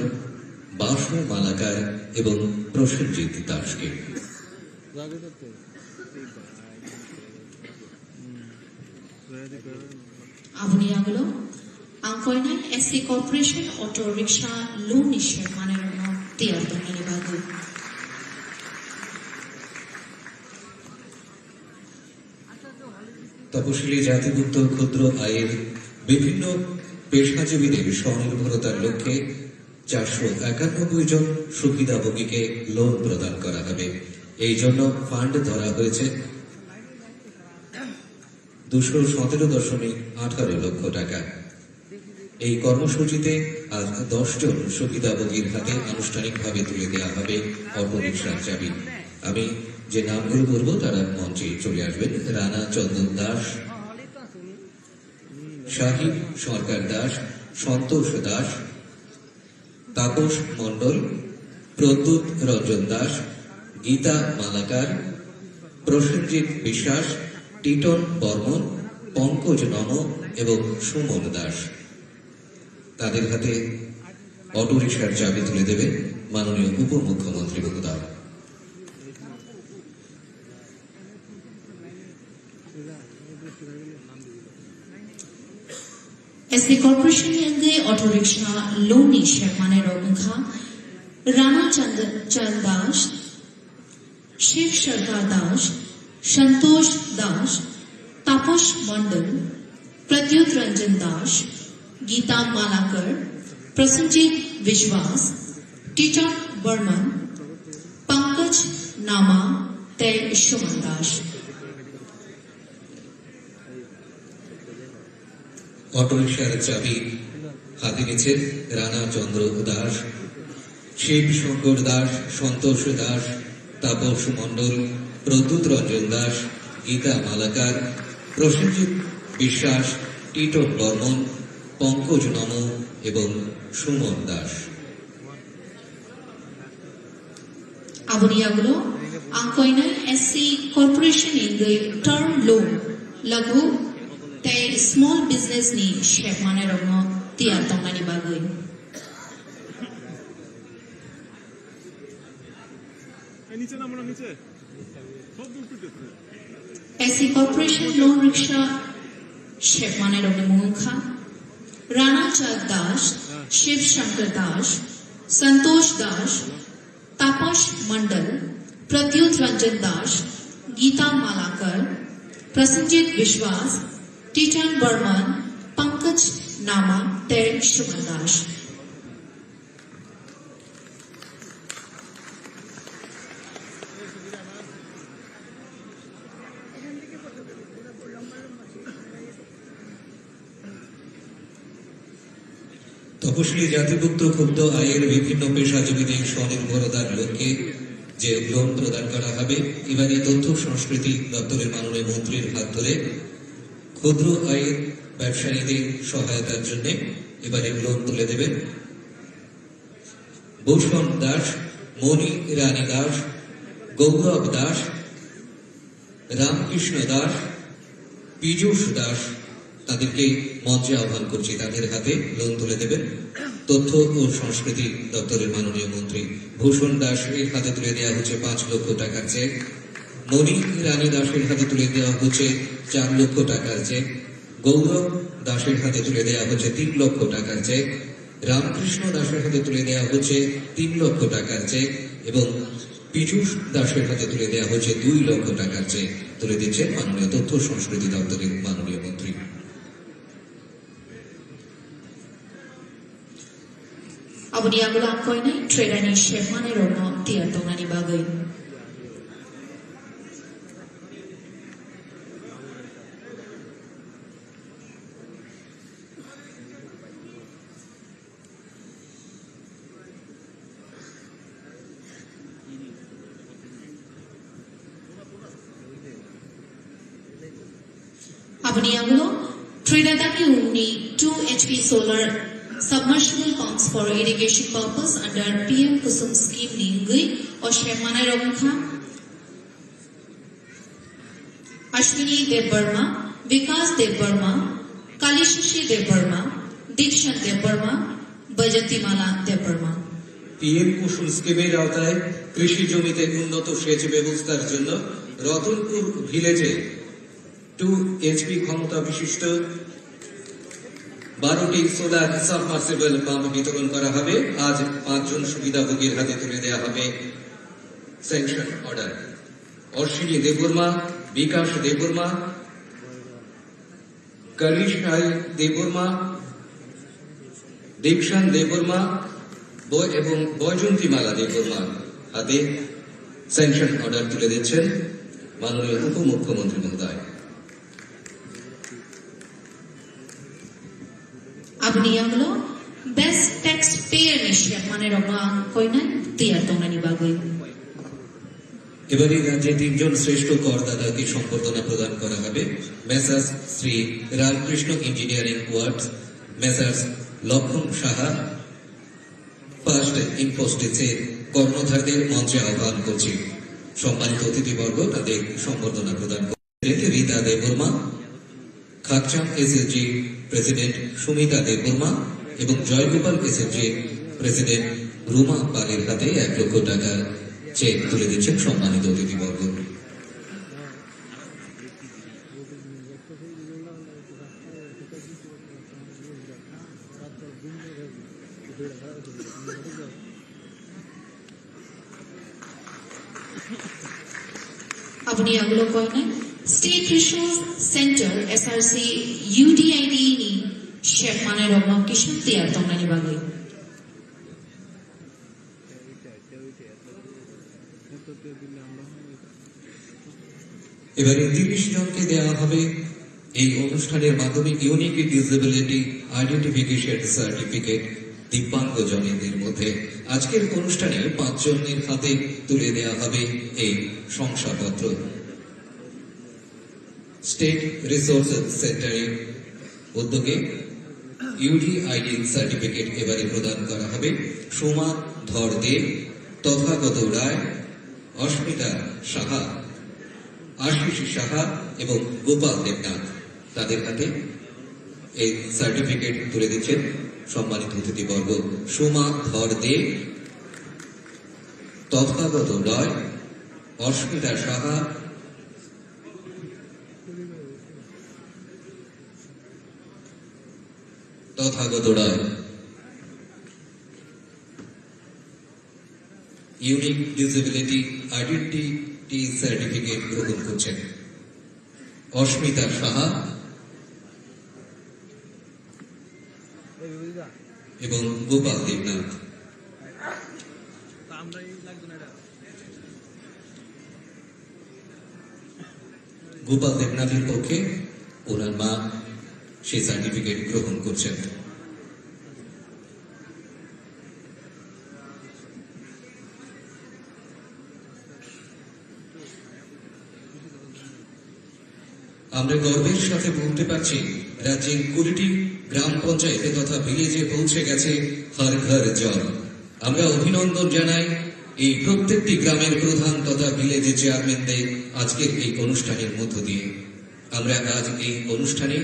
বাসু মালাকার এবং প্রসেনজিৎ দাসকে। Avuniagulo, Angkoinai SC Corporation Auto Rickshaw Loan ni Chef Manairono Tiarto Ninibagu. তপশিলি জাতিভুক্ত ক্ষুদ্র আয়ের বিভিন্ন পেশাজীবীদের স্বনির্ভরতার লক্ষ্যে 491 জন সুবিধাভোগীকে লোন প্রদান করা হবে। এই জন্য ফান্ড ধরা হয়েছে 217.18 লক্ষ টাকা। এই কর্মসূচিতে আজ 10 জন সুবিধাভোগীর হাতে আনুষ্ঠানিকভাবে তুলে দেওয়া হবে অটোরিকশার চাবি। আমি যে নামগুলো বলবো তারা মঞ্চে চলে আসবেন। রানা চন্দন দাস, সাহিব সরকার দাস, সন্তোষ দাস, তাপস মণ্ডল, প্রদ্যুৎ রঞ্জন দাস, গীতা মালাকার, প্রসেনজিৎ বিশ্বাস, টিটন বর্মন, পঙ্কজ নম এবং সুমন দাস। তাদের হাতে অটোরিকশার চাবি তুলে দেবেন মাননীয় উপমুখ্যমন্ত্রী মহোদয়। SC Corporation Yenge Auto Rickshaw Loan Shermane Rogha Rana Chand Das, Shiv Sharkar Das, Santosh Das, Taposh Mandal, Pradyut Ranjan Das, Geeta Malakar, Prasenjit Vishwas, Titan Burman, Pankaj Nama, Ter Shuman Das. অটোরিকশার চাবি হাতে নিচ্ছেন রানা চন্দ্র দাস, শিব শঙ্কর দাস, সন্তোষ দাস, তাপস মণ্ডল, প্রদ্যুৎ রঞ্জন দাস, গীতা মালাকার, প্রসেনজিৎ বিশ্বাস, টিটন বর্মন, পঙ্কজ নম এবং Suman Das. Abuniagulo, Ankoina SC Corporation in the term loan, Lagu, they small business ni Shepmane Rogno, Tia Tongani Bagui. SC Corporation Loan Rickshaw, Shepmane Rogno Mungha, Rana Chand Das, Shiv Shankar Das, Santosh Das, Taposh Mandal, Pradyut Ranjan Das, Geeta Malakar, Prasenjit Vishwas, Titan Burman, Pankaj Nama, Ter Shuman Das. তপশিলি জাতিভুক্ত ক্ষুদ্র আয়ের বিভিন্ন পেশাজীবীদের স্বনির্ভরতার লক্ষ্যে যে loan প্রদান করা হবে, এবারে তথ্য সংস্কৃতি দপ্তরের মাননীয় মন্ত্রীর হাত ধরে ক্ষুদ্র আয়ের ব্যবসায়ীদের সহায়তার জন্য এবারে লোন তুলে দেবেন ভূষণ দাস, মণি রানী দাস, গৌরব দাস, রামকৃষ্ণ দাস, পীযূষ দাস। তাদেরকে মঞ্চে আহ্বান করছি, তাদের হাতে লোন তুলে দেবেন তথ্য ও সংস্কৃতি দপ্তরের মাননীয় মন্ত্রী। ভূষণ দাসের হাতে তুলে দেওয়া হচ্ছে 5 লক্ষ টাকার চেক, মণি রানী দাসের হাতে তুলে দেওয়া হচ্ছে 4 লক্ষ টাকার চেক, গৌরব দাসের হাতে তুলে দেওয়া হচ্ছে 3 লক্ষ টাকার চেক, রামকৃষ্ণ দাসের হাতে তুলে দেওয়া হচ্ছে 3 লক্ষ টাকার চেক এবং পীযূষ দাসের হাতে তুলে দেওয়া হচ্ছে 2 লক্ষ টাকার চেক তুলে দিচ্ছেন মাননীয় তথ্য সংস্কৃতি দপ্তরের মাননীয় মন্ত্রী। Abuniagulo Ankoina, Tredani Shepmane Rogno, Tia Tongani Bagui. Abuniagulo, Trinidadi Umni, 2 HP solar submersible pumps for irrigation purpose under PM Kusum scheme Ningui or Shepmane Rogno, Ashwini Dev Burma, Vikas Dev Burma, Kalishishi Dev Burma, Dikshan Dev Burma, Bajantimala Dev Burma. PM কুসুম স্কিমের আওতায় কৃষি জমিতে উন্নত সেচ ব্যবস্থার জন্য Ratanpur ভিলেজে 2 HP ক্ষমতা বিশিষ্ট 12টি সোলার সাবমার্সিবল পাম্প বিতরণ করা হবে। আজ 5 জন সুবিধাভোগীর হাতে তুলে দেওয়া হবে স্যাংশন অর্ডার। অশ্বিনী দেববর্মা, বিকাশ দেববর্মা, করিশাই দেববর্মা, দীক্ষান দেববর্মা এবং বৈজন্তী মালা দেববর্মা হাতে স্যাংশন অর্ডার তুলে দিচ্ছেন মাননীয় উপমুখ্যমন্ত্রী মহোদয়। Abniyanglo, Best Taxpayer Nishya Maneroma Koinan, Tia Tongani Bagui. এবারে রাজ্যে তিনজন শ্রেষ্ঠ করদাতাকে সম্বর্ধনা প্রদান করা হবে। Messrs Shri Ramakrishna engineering works, messrs লক্ষণ সাহা ফার্স্ট ইনফোস্টিসের কর্ণধারদের মঞ্চে আহ্বান করছি। সম্মানিত অতিথিবর্গ তাদের সম্বর্ধনা প্রদান করছেন রীতা দেববর্মা, খাকচাম এসএসজি প্রেসিডেন্ট সুমিতা দেববর্মা এবং জয়গোপাল এসএসজি প্রেসিডেন্ট রুমা পালের হাতে 1 লক্ষ টাকা চেক তুলে দিচ্ছেন সম্মানিত অতিথিবর্গ। Abniyanglo Koinan, State Resource Center SRC UDID ni Chef Maneroma Kishan Tia Tongani Bagui. এবারে 30 জনকে দেওয়া হবে এই অনুষ্ঠানের মাধ্যমে ইউনিক ডিসেবিলিটি আইডেন্টিফিকেশন সার্টিফিকেট দিব্যাঙ্গ জনেদের মধ্যে। আজকের অনুষ্ঠানে 5 জনের হাতে তুলে দেওয়া হবে এই শংসাপত্র। স্টেট রিসোর্স সেন্টারের উদ্যোগে ইউডিআইডি সার্টিফিকেট এবারে প্রদান করা হবে সোমা ধর দেব, তথাগত রায়, অস্মিতা সাহা, আশিস সাহা এবং গোপাল দেবনাথ। তাদের হাতে এই সার্টিফিকেট তুলে দিচ্ছেন সম্মানিত অতিথিবর্গ। সোমা ধর দেব, তথাগত রায়, অস্মিতা Saha, Tathagata Roy unique disability identity certificate গ্রহণ করছেন। অস্মিতা সাহা এবং গোপাল দেবনাথ। গোপাল দেবনাথের পক্ষে ওনার মা সেই সার্টিফিকেট গ্রহণ করছেন। আমরা গর্বের সাথে বলতে পারছি রাজ্যের 20টি গ্রাম পঞ্চায়েতে তথা ভিলেজে পৌঁছে গেছে হর ঘর জল। আমরা অভিনন্দন জানাই এই প্রত্যেকটি গ্রামের প্রধান তথা ভিলেজে চেয়ারম্যানদের আজকের এই অনুষ্ঠানের মধ্য দিয়ে। আমরা আজ এই অনুষ্ঠানে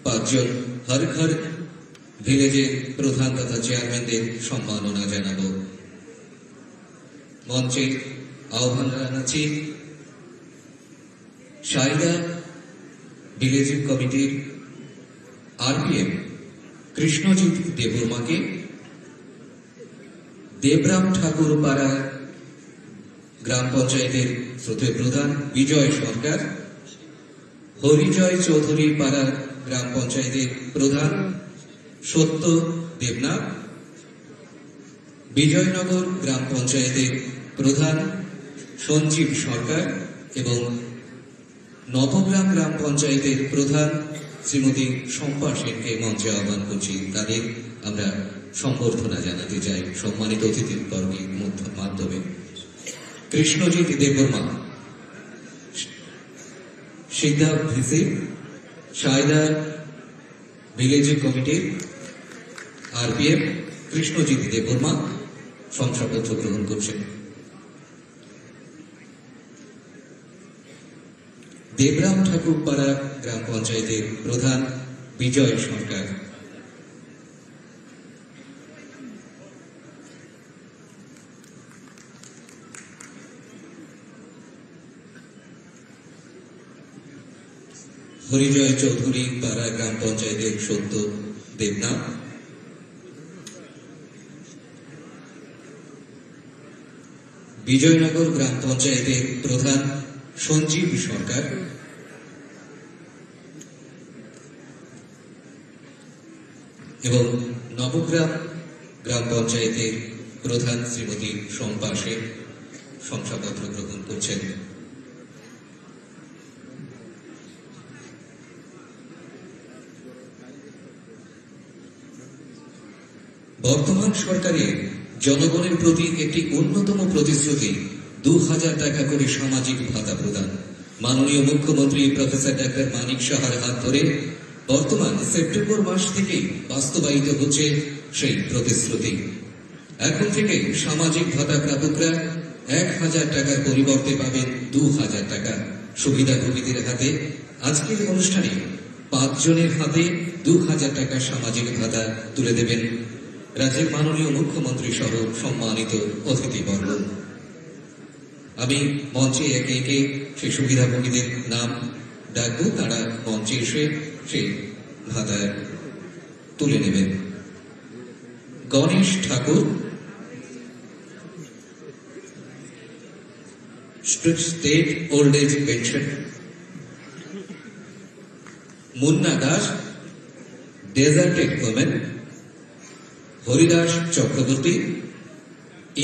5 জন হর ঘর ভিলেজের প্রধান তথা চেয়ারম্যানদের সম্মাননা জানাব। মঞ্চে আহ্বান জানাচ্ছি সাইদা ভিলেজ কমিটির আরপিএম কৃষ্ণজিৎ দেববর্মাকে, দেবরাম ঠাকুর পাড়া গ্রাম পঞ্চায়েতের শ্রদ্ধেয় প্রধান বিজয় সরকার, হরিজয় চৌধুরী পাড়া গ্রাম পঞ্চায়েতের প্রধান সত্য দেবনাথ, বিজয়নগর গ্রাম পঞ্চায়েতের প্রধান সঞ্জীব সরকার এবং নবগ্রাম গ্রাম পঞ্চায়েতের প্রধান শ্রীমতী শম্পা সেনকে মঞ্চে আহ্বান করছি। তাদের আমরা সম্বর্ধনা জানাতে চাই সম্মানিত অতিথিবর্গের মাধ্যমে। কৃষ্ণজিৎ দেববর্মা, সিদ্ধা ভিসি সাইদা ভিলেজ কমিটির আরপিএম কৃষ্ণজিৎ দেববর্মা শংসাপত্র গ্রহণ করছেন। দেবরাম ঠাকুর পাড়া গ্রাম পঞ্চায়েতের প্রধান বিজয় সরকার, হরিজয় চৌধুরী পাড়া গ্রাম পঞ্চায়েতের সত্য দেবনাথ, বিজয়নগর গ্রাম পঞ্চায়েতের প্রধান সঞ্জীব সরকার, এবং নবগ্রাম গ্রাম পঞ্চায়েতের প্রধান শ্রীমতী শম্পা সেন শংসাপত্র গ্রহণ করছেন। বর্তমান সরকারের জনগণের প্রতি একটি অন্যতম প্রতিশ্রুতি 2000 টাকা করে সামাজিক ভাতা প্রদান। মাননীয় মুখ্যমন্ত্রী প্রফেসর ডাক্তার মানিক সাহার হাত ধরে বর্তমান সেপ্টেম্বর মাস থেকে বাস্তবায়িত হচ্ছে সেই প্রতিশ্রুতি। এখন থেকে সামাজিক ভাতা প্রাপকরা 1000 টাকার পরিবর্তে পাবেন 2000 টাকা। সুবিধাভোগীদের হাতে আজকের অনুষ্ঠানে 5 জনের হাতে 2000 টাকা সামাজিক ভাতা তুলে দেবেন রাজ্যের মাননীয় মুখ্যমন্ত্রী সহ সম্মানিত অতিথিবর্গ। আমি মঞ্চে একে একে সেই সুবিধাভোগীদের নাম ডাকবো, তারা মঞ্চে এসে সেই ভাতা তুলে নেবেন। Ganesh Thakur, state old age pension. Munna Das, deserted women. Haridas Chakraborty,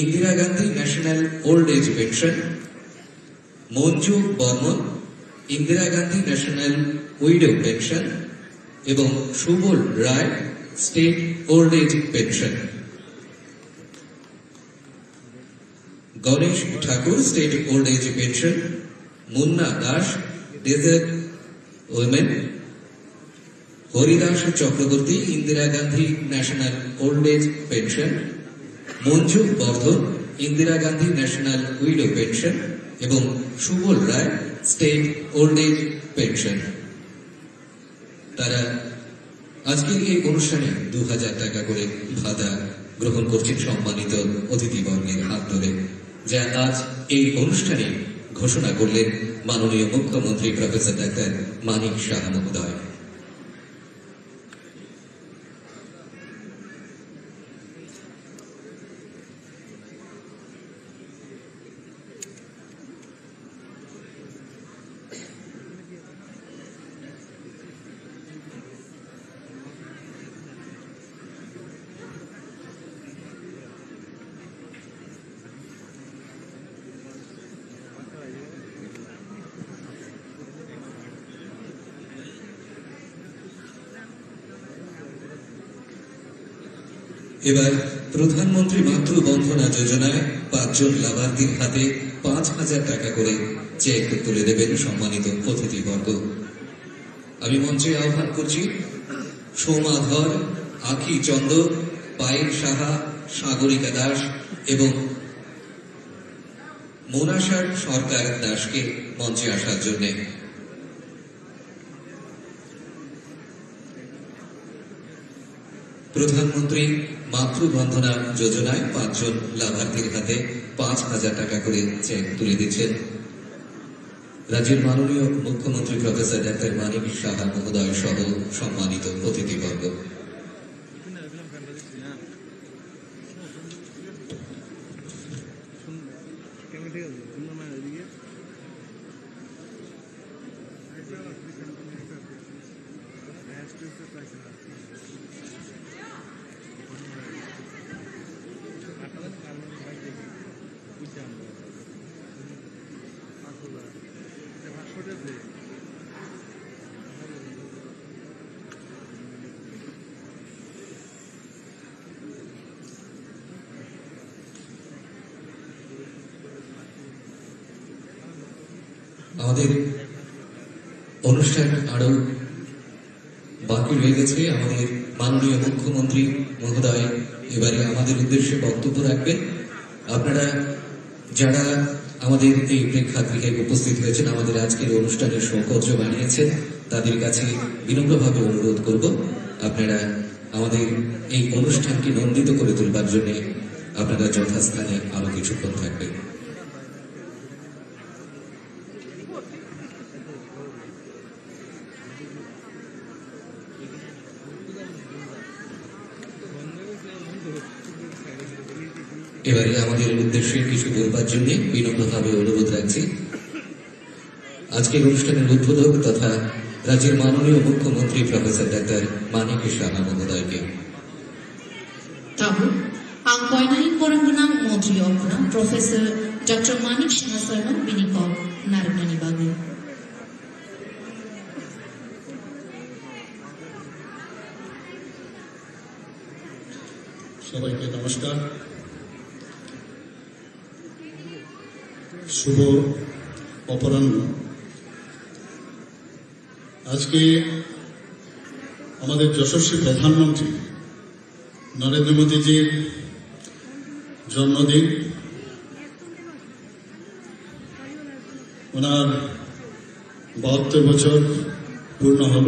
Indira Gandhi national old age pension. Manju Barman, Indira Gandhi national widow pension. এবং Subal Roy, state old age pension. Ganesh Thakur, state old age pension. Munna Das, desert women. Haridas Chakraborty, Indira Gandhi national old age pension. Manju Bardhan, Indira Gandhi national widow pension. এবং Subal Roy, state old age pension. তারা আজকের এই অনুষ্ঠানে 2000 টাকা করে ভাতা গ্রহণ করছেন সম্মানিত অতিথিবর্গের হাত ধরে, যা আজ এই অনুষ্ঠানে ঘোষণা করলেন মাননীয় মুখ্যমন্ত্রী প্রফেসর ডাক্তার মানিক সাহা মহোদয়। এবার প্রধানমন্ত্রী মাতৃ বন্ধনা যোজনায় 5 জন লাভার্থীর হাতে 5000 টাকা করে চেক তুলে দেবেন সম্মানিত অতিথিবর্গ। আমি মঞ্চে আহ্বান করছি সোমা ধর, আখি চন্দ, পায়েল সাহা, সাগরিকা দাস এবং মোনাশার সরকার দাসকে মঞ্চে আসার জন্য। প্রধানমন্ত্রী মাতৃবন্ধনা যোজনায় 5 জন লাভার্থীর হাতে 5000 টাকা করে চেক তুলে দিচ্ছেন রাজ্যের মাননীয় মুখ্যমন্ত্রী প্রফেসর ডাক্তার মানিক সাহা মহোদয় সহ সম্মানিত অতিথিবর্গ। আমাদের অনুষ্ঠান আরো বাকি রয়ে গেছে। আমাদের মাননীয় মুখ্যমন্ত্রী মহোদয় এবারে আমাদের উদ্দেশ্যে বক্তব্য রাখবেন। আপনারা যারা আমাদের এই প্রেক্ষাগৃহে উপস্থিত হয়েছেন, আমাদের আজকের অনুষ্ঠানের সৌকর্য বানিয়েছেন, তাদের কাছে বিনম্রভাবে অনুরোধ করব আপনারা আমাদের এই অনুষ্ঠানকে নন্দিত করে তুলবার জন্য আপনারা যথাস্থানে আরো কিছুক্ষণ থাকবেন। এবারে আমাদের উদ্দেশ্যে কিছু বলবার জন্য বিনম্রভাবে অনুরোধ রাখছি আজকের অনুষ্ঠানের উদ্বোধক তথা রাজ্যের মাননীয় মুখ্যমন্ত্রী প্রফেসর ডাক্তার মানিক সাহা মহোদয়কে। Koinain Borangunang Motri Opna, Professor Dr. Manik Shanasarno, Binikok, Naragani Bagu. সবাইকে নমস্কার। শুভ অপরাহ্ন। আজকে আমাদের যশস্বী প্রধানমন্ত্রী নরেন্দ্র মোদীজির জন্মদিন। ওনার 72 বছর পূর্ণ হল।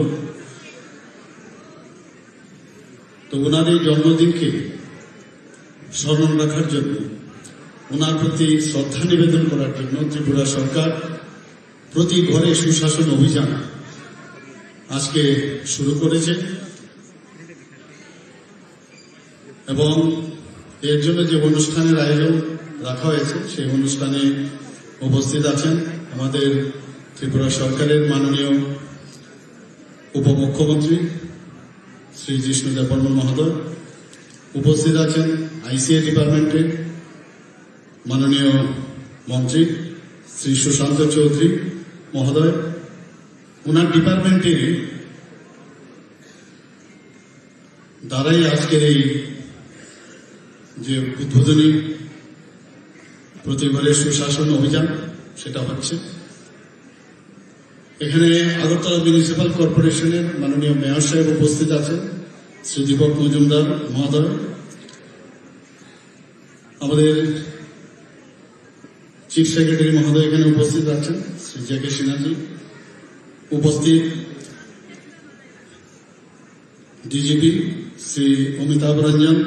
তো ওনার এই জন্মদিনকে স্মরণ রাখার জন্য, ওনার প্রতি শ্রদ্ধা নিবেদন করার জন্য ত্রিপুরা সরকার প্রতি ঘরে সুশাসন অভিযান আজকে শুরু করেছে এবং এর জন্য যে অনুষ্ঠানের আয়োজন রাখা হয়েছে সেই অনুষ্ঠানে উপস্থিত আছেন আমাদের ত্রিপুরা সরকারের মাননীয় উপমুখ্যমন্ত্রী শ্রী জিষ্ণু দেববর্মন মহোদয়, উপস্থিত আছেন আইসিএ ডিপার্টমেন্টের মাননীয় মন্ত্রী শ্রী সুশান্ত চৌধুরী মহোদয়, ওনার ডিপার্টমেন্টের দ্বারাই আজকের এই যে উদ্বোধনী প্রতিবারের সুশাসন অভিযান সেটা হচ্ছে। এখানে আগরতলা মিউনিসিপাল কর্পোরেশনের মাননীয় মেয়র সাহেব উপস্থিত আছেন শ্রী দীপক মজুমদার মহোদয়, আমাদের চিফ সেক্রেটারি মহোদয় এখানে উপস্থিত আছেন শ্রী জে কে সিনহাজি, উপস্থিত ডিজিপি শ্রী অমিতাভ রঞ্জন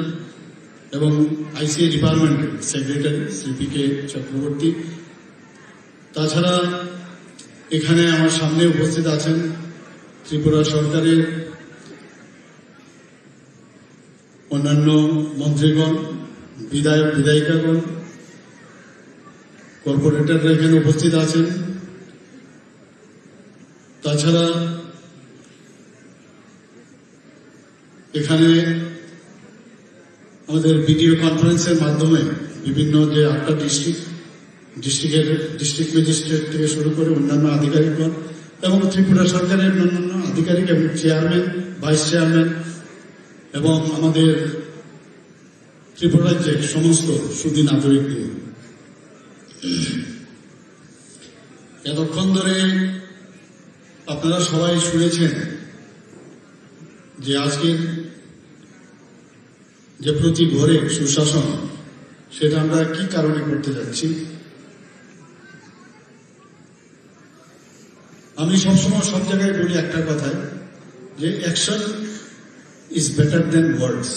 এবং আইসিএ ডিপার্টমেন্টের secretary Shri P K Chakraborty. তাছাড়া এখানে আমার সামনে উপস্থিত আছেন ত্রিপুরা সরকারের অন্যান্য মন্ত্রীগণ, বিধায়ক বিধায়িকাগণ, কর্পোরেটররা এখানে উপস্থিত আছেন। তাছাড়া এখানে আমাদের ভিডিও কনফারেন্সের মাধ্যমে বিভিন্ন যে 8টা ডিস্ট্রিক্ট ম্যাজিস্ট্রেট থেকে শুরু করে অন্যান্য আধিকারিকগণ এবং ত্রিপুরা সরকারের অন্যান্য আধিকারিক এবং চেয়ারম্যান, ভাইস চেয়ারম্যান এবং আমাদের ত্রিপুরা রাজ্যের সমস্ত সুধী নাগরিক নিয়ে এতক্ষণ ধরে আপনারা সবাই শুনেছেন যে আজকের যে প্রতি ঘরে সুশাসন সেটা আমরা কি কারণে করতে যাচ্ছি। আমি সবসময় সব জায়গায় বলি একটা কথায় যে অ্যাকশন ইজ বেটার দেন ওয়ার্ডস।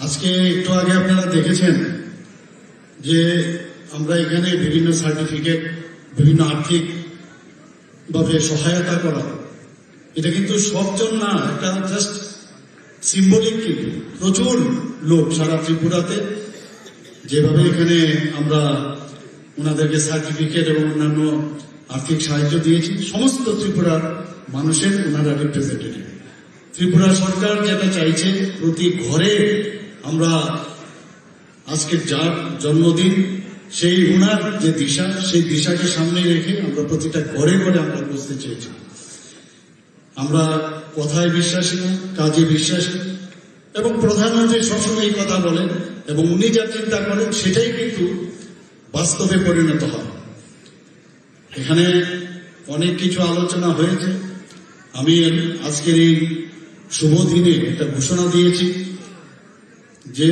আজকে একটু আগে আপনারা দেখেছেন যে আমরা এখানে বিভিন্ন সার্টিফিকেট, বিভিন্ন আর্থিক ভাবে সহায়তা করা, এটা কিন্তু সবজন না, একটা জাস্ট সিম্বলিক। কিন্তু প্রচুর লোক সারা ত্রিপুরাতে যেভাবে এখানে আমরা ওনাদেরকে সার্টিফিকেট এবং অন্যান্য আর্থিক সাহায্য দিয়েছি, সমস্ত ত্রিপুরার মানুষের ওনারা রিপ্রেজেন্টেটিভ। ত্রিপুরা সরকার যেটা চাইছে প্রতি ঘরে আমরা আজকের যার জন্মদিন সেই ওনার যে দিশা, সেই দিশাকে সামনে রেখে আমরা প্রতিটা ঘরে ঘরে আমরা বসতে চেয়েছি। আমরা কথায় বিশ্বাসী না, কাজে বিশ্বাসী এবং প্রধানমন্ত্রী সবসময় এই কথা বলেন এবং উনি যা চিন্তা করেন সেটাই কিন্তু বাস্তবে পরিণত হয়। এখানে অনেক কিছু আলোচনা হয়েছে। আমি আজকের এই শুভ দিনে একটা ঘোষণা দিয়েছি যে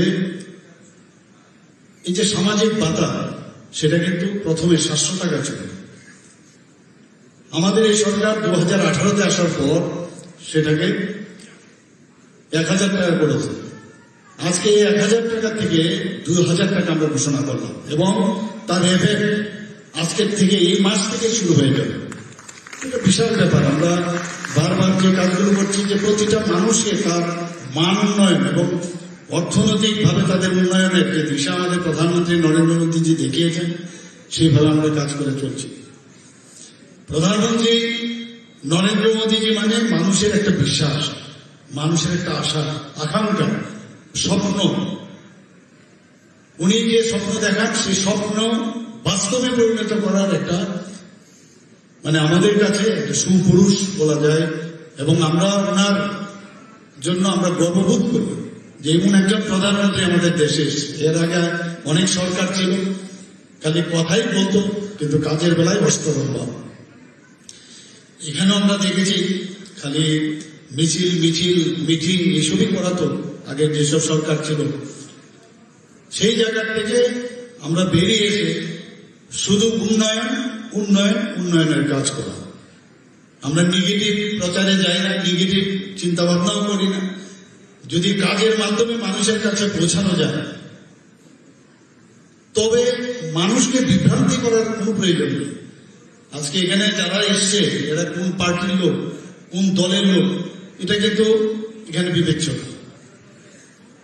এই যে সামাজিক ভাতা সেটা কিন্তু প্রথমে 700 টাকা ছিল। আমাদের এই সরকার 2018-তে আসার পর সেটাকে 1000 টাকা করেছে। আজকে এই 1000 টাকা থেকে 2000 টাকা আমরা ঘোষণা করলাম এবং তার এফেক্ট আজকের থেকে এই মাস থেকে শুরু হয়ে যাবে। এটা বিশাল ব্যাপার। আমরা বারবার যে কাজগুলো করছি যে প্রতিটা মানুষকে তার মান উন্নয়ন এবং অর্থনৈতিকভাবে তাদের উন্নয়নের যে দিশা আমাদের প্রধানমন্ত্রী নরেন্দ্র মোদীজি দেখিয়েছেন সেইভাবে আমরা কাজ করে চলছি। প্রধানমন্ত্রী নরেন্দ্র মোদীজি মানে মানুষের একটা বিশ্বাস, মানুষের একটা আশা, আকাঙ্ক্ষা, স্বপ্ন উনি যে স্বপ্ন দেখান সেই স্বপ্ন বাস্তবে পরিণত করার একটা মানে আমাদের কাছে একটা সুপুরুষ বলা যায়, এবং আমরা ওনার জন্য আমরা গর্ববোধ করি যে এমন একজন প্রধানমন্ত্রী আমাদের দেশে এসেছে। এর আগে অনেক সরকার ছিল, খালি কথাই বলতো কিন্তু কাজের বেলায় অস্তরম্ভ। এখানেও আমরা দেখেছি খালি মিটিং এসবই করাতো আগের যেসব সরকার ছিল। সেই জায়গা থেকে আমরা বেরিয়ে এসে শুধু উন্নয়নের কাজ করা। আমরা নেগেটিভ প্রচারে যাই না, নেগেটিভ চিন্তা ভাবনাও করি না। যদি কাজের মাধ্যমে মানুষের কাছে পৌঁছানো যায় তবে মানুষকে বিভ্রান্তি করার কোনো প্রয়োজন নেই। আজকে এখানে যারা এসছে এরা কোন পার্টির লোক, কোন দলের লোক, এটা কিন্তু এখানে বিবেচ্য না।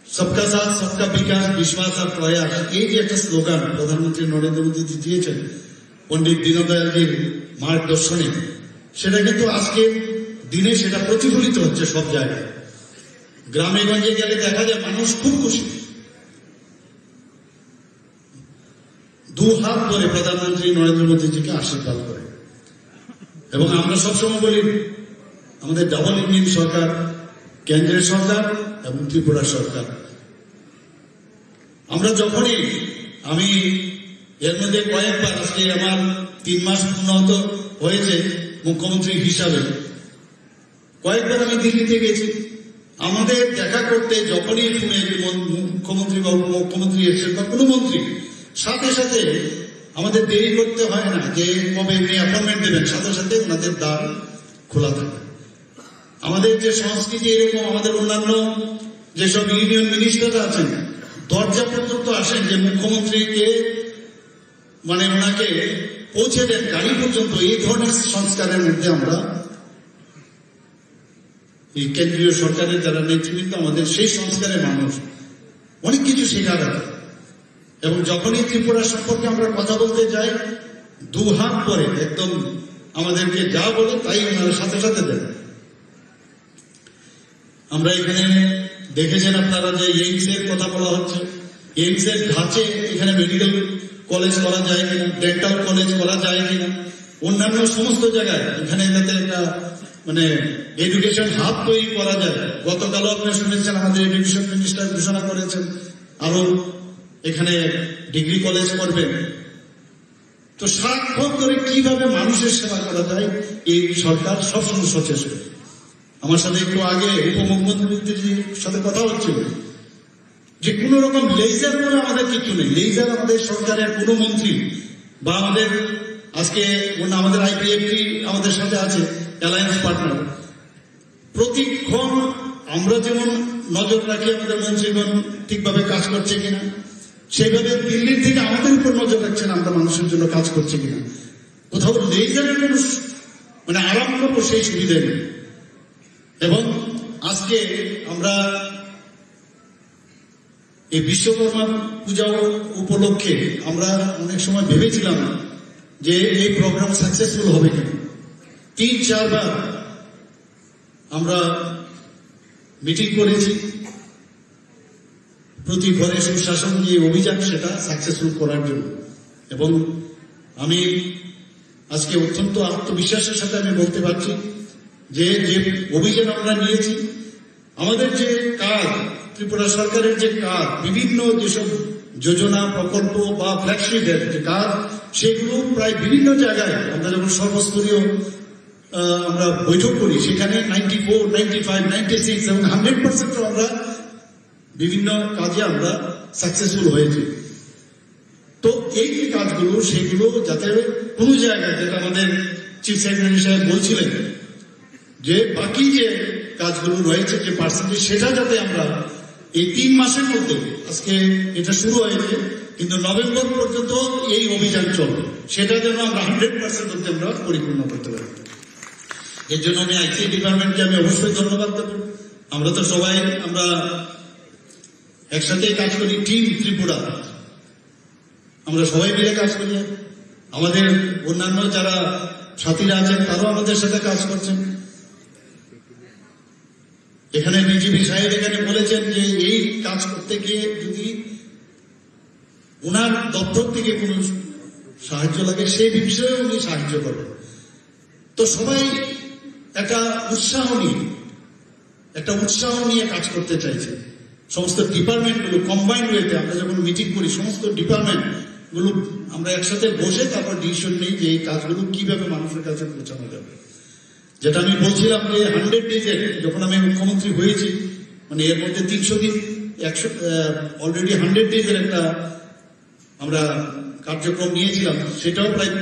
সবকা সাথ সবকা বিকাশ বিশ্বাস আর প্রয়াস, এই যে একটা স্লোগান প্রধানমন্ত্রী নরেন্দ্র মোদীজি দিয়েছেন পণ্ডিত দীনদয়ালজির মার্গদর্শনে, সেটা কিন্তু আজকে দিনে সেটা প্রতিফলিত হচ্ছে সব জায়গায়। গ্রামে গঞ্জে গেলে দেখা যায় মানুষ খুব খুশি, দু হাত ধরে প্রধানমন্ত্রী নরেন্দ্র মোদীজিকে আশীর্বাদ করে। এবং আমরা সবসময় বলি আমাদের ডাবল ইঞ্জিন সরকার, কেন্দ্রের সরকার এবং ত্রিপুরা সরকার। আমরা যখনই আমি এর মধ্যে কয়েকবার, আজকে আমার 3 মাস পূর্ণ হয়েছে মুখ্যমন্ত্রী হিসাবে, কয়েকবার আমি দিল্লিতে গেছি। আমাদের দেখা করতে যখনই শুনে মুখ্যমন্ত্রী বা উপমুখ্যমন্ত্রী এসেছেন বা কোনো মন্ত্রী, সাথে সাথে আমাদের দেরি করতে হয় না যে কবে উনি অ্যাপয়েন্টমেন্ট দেবেন, সাথে সাথে ওনাদের দ্বার খোলা থাকে। আমাদের যে সংস্কৃতি এরকম, আমাদের অন্যান্য যেসব ইউনিয়ন মিনিস্টাররা আছেন দরজা পর্যন্ত আসেন যে মুখ্যমন্ত্রীকে মানে ওনাকে পৌঁছে দেন গাড়ি পর্যন্ত। এই ধরনের সংস্কারের মধ্যে আমরা এই কেন্দ্রীয় সরকারের যারা নেতৃবৃন্দ, আমাদের সেই সংস্কারের মানুষ অনেক কিছু শেখার আছে। এবং যখনই ত্রিপুরা সম্পর্কে আমরা কথা বলতে যাই, 2 হাত পরে একদম আমাদেরকে যা বলে তাই ওনারা সাথে সাথে দেন। আমরা এখানে দেখেছেন আপনারা যে এইমস এর কথা বলা হচ্ছে, এইমস এর ধাঁচে এখানে মেডিকেল কলেজ করা যায় কিনা, ডেন্টাল কলেজ করা যায় কিনা, অন্যান্য সমস্ত জায়গায় এখানে যাতে একটা মানে এডুকেশন হাব তৈরি করা যায়। গতকালও আপনারা শুনেছেন আমাদের এডুকেশন মিনিস্টার ঘোষণা করেছেন আরো এখানে ডিগ্রি কলেজ করবেন। তো সারাক্ষণ ধরে কিভাবে মানুষের সেবা করা যায় এই সরকার সবসময় সচেষ্ট। আমার সাথে একটু আগে উপমুখ্যমন্ত্রীর সাথে কথা হচ্ছিল যে কোন রকম লেজার বলে আমাদের কিছু নেই। লেজার আমাদের সরকারের কোন মন্ত্রী বা আমাদের আজকে আমাদের আইপিএফটি আমাদের সাথে আছে অ্যালায়েন্স পার্টনার, প্রতিক্ষণ আমরা যেমন নজর রাখি আমাদের মন্ত্রীগণ ঠিকভাবে কাজ করছে কিনা, সেইভাবে দিল্লির থেকে আমাদের উপর নজর রাখছেন আমরা মানুষের জন্য কাজ করছে কিনা। কোথাও লেজারের কোন মানে আরাম করবো সেই সুবিধা নেই। এবং আজকে আমরা এই বিশ্বকর্মা পূজা উপলক্ষে আমরা অনেক সময় ভেবেছিলাম যে এই প্রোগ্রাম সাকসেসফুল হবে কিনা। 3-4 বার আমরা মিটিং করেছি, প্রতি ঘরে সুশাসন যে অভিযান সেটা সাকসেসফুল করার জন্য। এবং আমি আজকে অত্যন্ত আত্মবিশ্বাসের সাথে আমি বলতে পারছি যে যে অভিযান আমরা নিয়েছি, আমাদের যে কাজ, ত্রিপুরা সরকারের যে কাজ, বিভিন্ন যেসব যোজনা প্রকল্প বা ফ্ল্যাগশিপের যে কাজ, সেগুলো প্রায় বিভিন্ন জায়গায় আমরা যখন সর্বস্তরীয় আমরা বৈঠক করি সেখানে 94, 95, 96 এবং 100% আমরা বিভিন্ন কাজে আমরা সাকসেসফুল হয়েছি। তো এই যে কাজগুলো সেগুলো যাতে কোনো জায়গায়, যেটা আমাদের চিফ সেক্রেটারি সাহেব বলছিলেন যে বাকি যে কাজগুলো রয়েছে যে পার্সেন্টেজ, সেটা যাতে আমরা এই 3 মাসের মধ্যে, আজকে এটা শুরু হয়েছে কিন্তু নভেম্বর পর্যন্ত এই অভিযান চলবে, সেটা যেন আমরা 100% অব্দি আমরা পরিপূর্ণ করতে পারি। এর জন্য আমি আইসিটি ডিপার্টমেন্টকে আমি অবশ্যই ধন্যবাদ দেব। আমরা তো সবাই আমরা একসাথে কাজ করি, টিম ত্রিপুরা, আমরা সবাই মিলে কাজ করি। আমাদের অন্যান্য যারা সাথীরা আছেন তারাও আমাদের সাথে কাজ করছেন। এখানে বিজেপি সাহেব এখানে বলেছেন যে এই কাজ করতে গিয়ে যদি ওনার দপ্তর থেকে কোনো সাহায্য লাগে সেই বিষয়ে উনি সাহায্য করবেন। তো সবাই একটা উৎসাহ নিয়ে কাজ করতে চাইছে। সমস্ত ডিপার্টমেন্টগুলো কম্বাইন্ড ওয়েতে আমরা যখন মিটিং করি সমস্ত ডিপার্টমেন্টগুলো আমরা একসাথে বসে তারপর ডিসিশন নিই যে এই কাজগুলো কিভাবে মানুষের কাছে পৌঁছানো যাবে। যেটা আমি বলছিলাম যে 100 ডেজের যখন আমি মুখ্যমন্ত্রী হয়েছি, মানে এর মধ্যে 300 দিন অলরেডি 100 ডেজের একটা আমরা কার্যক্রম নিয়েছিলাম, সেটাও প্রায়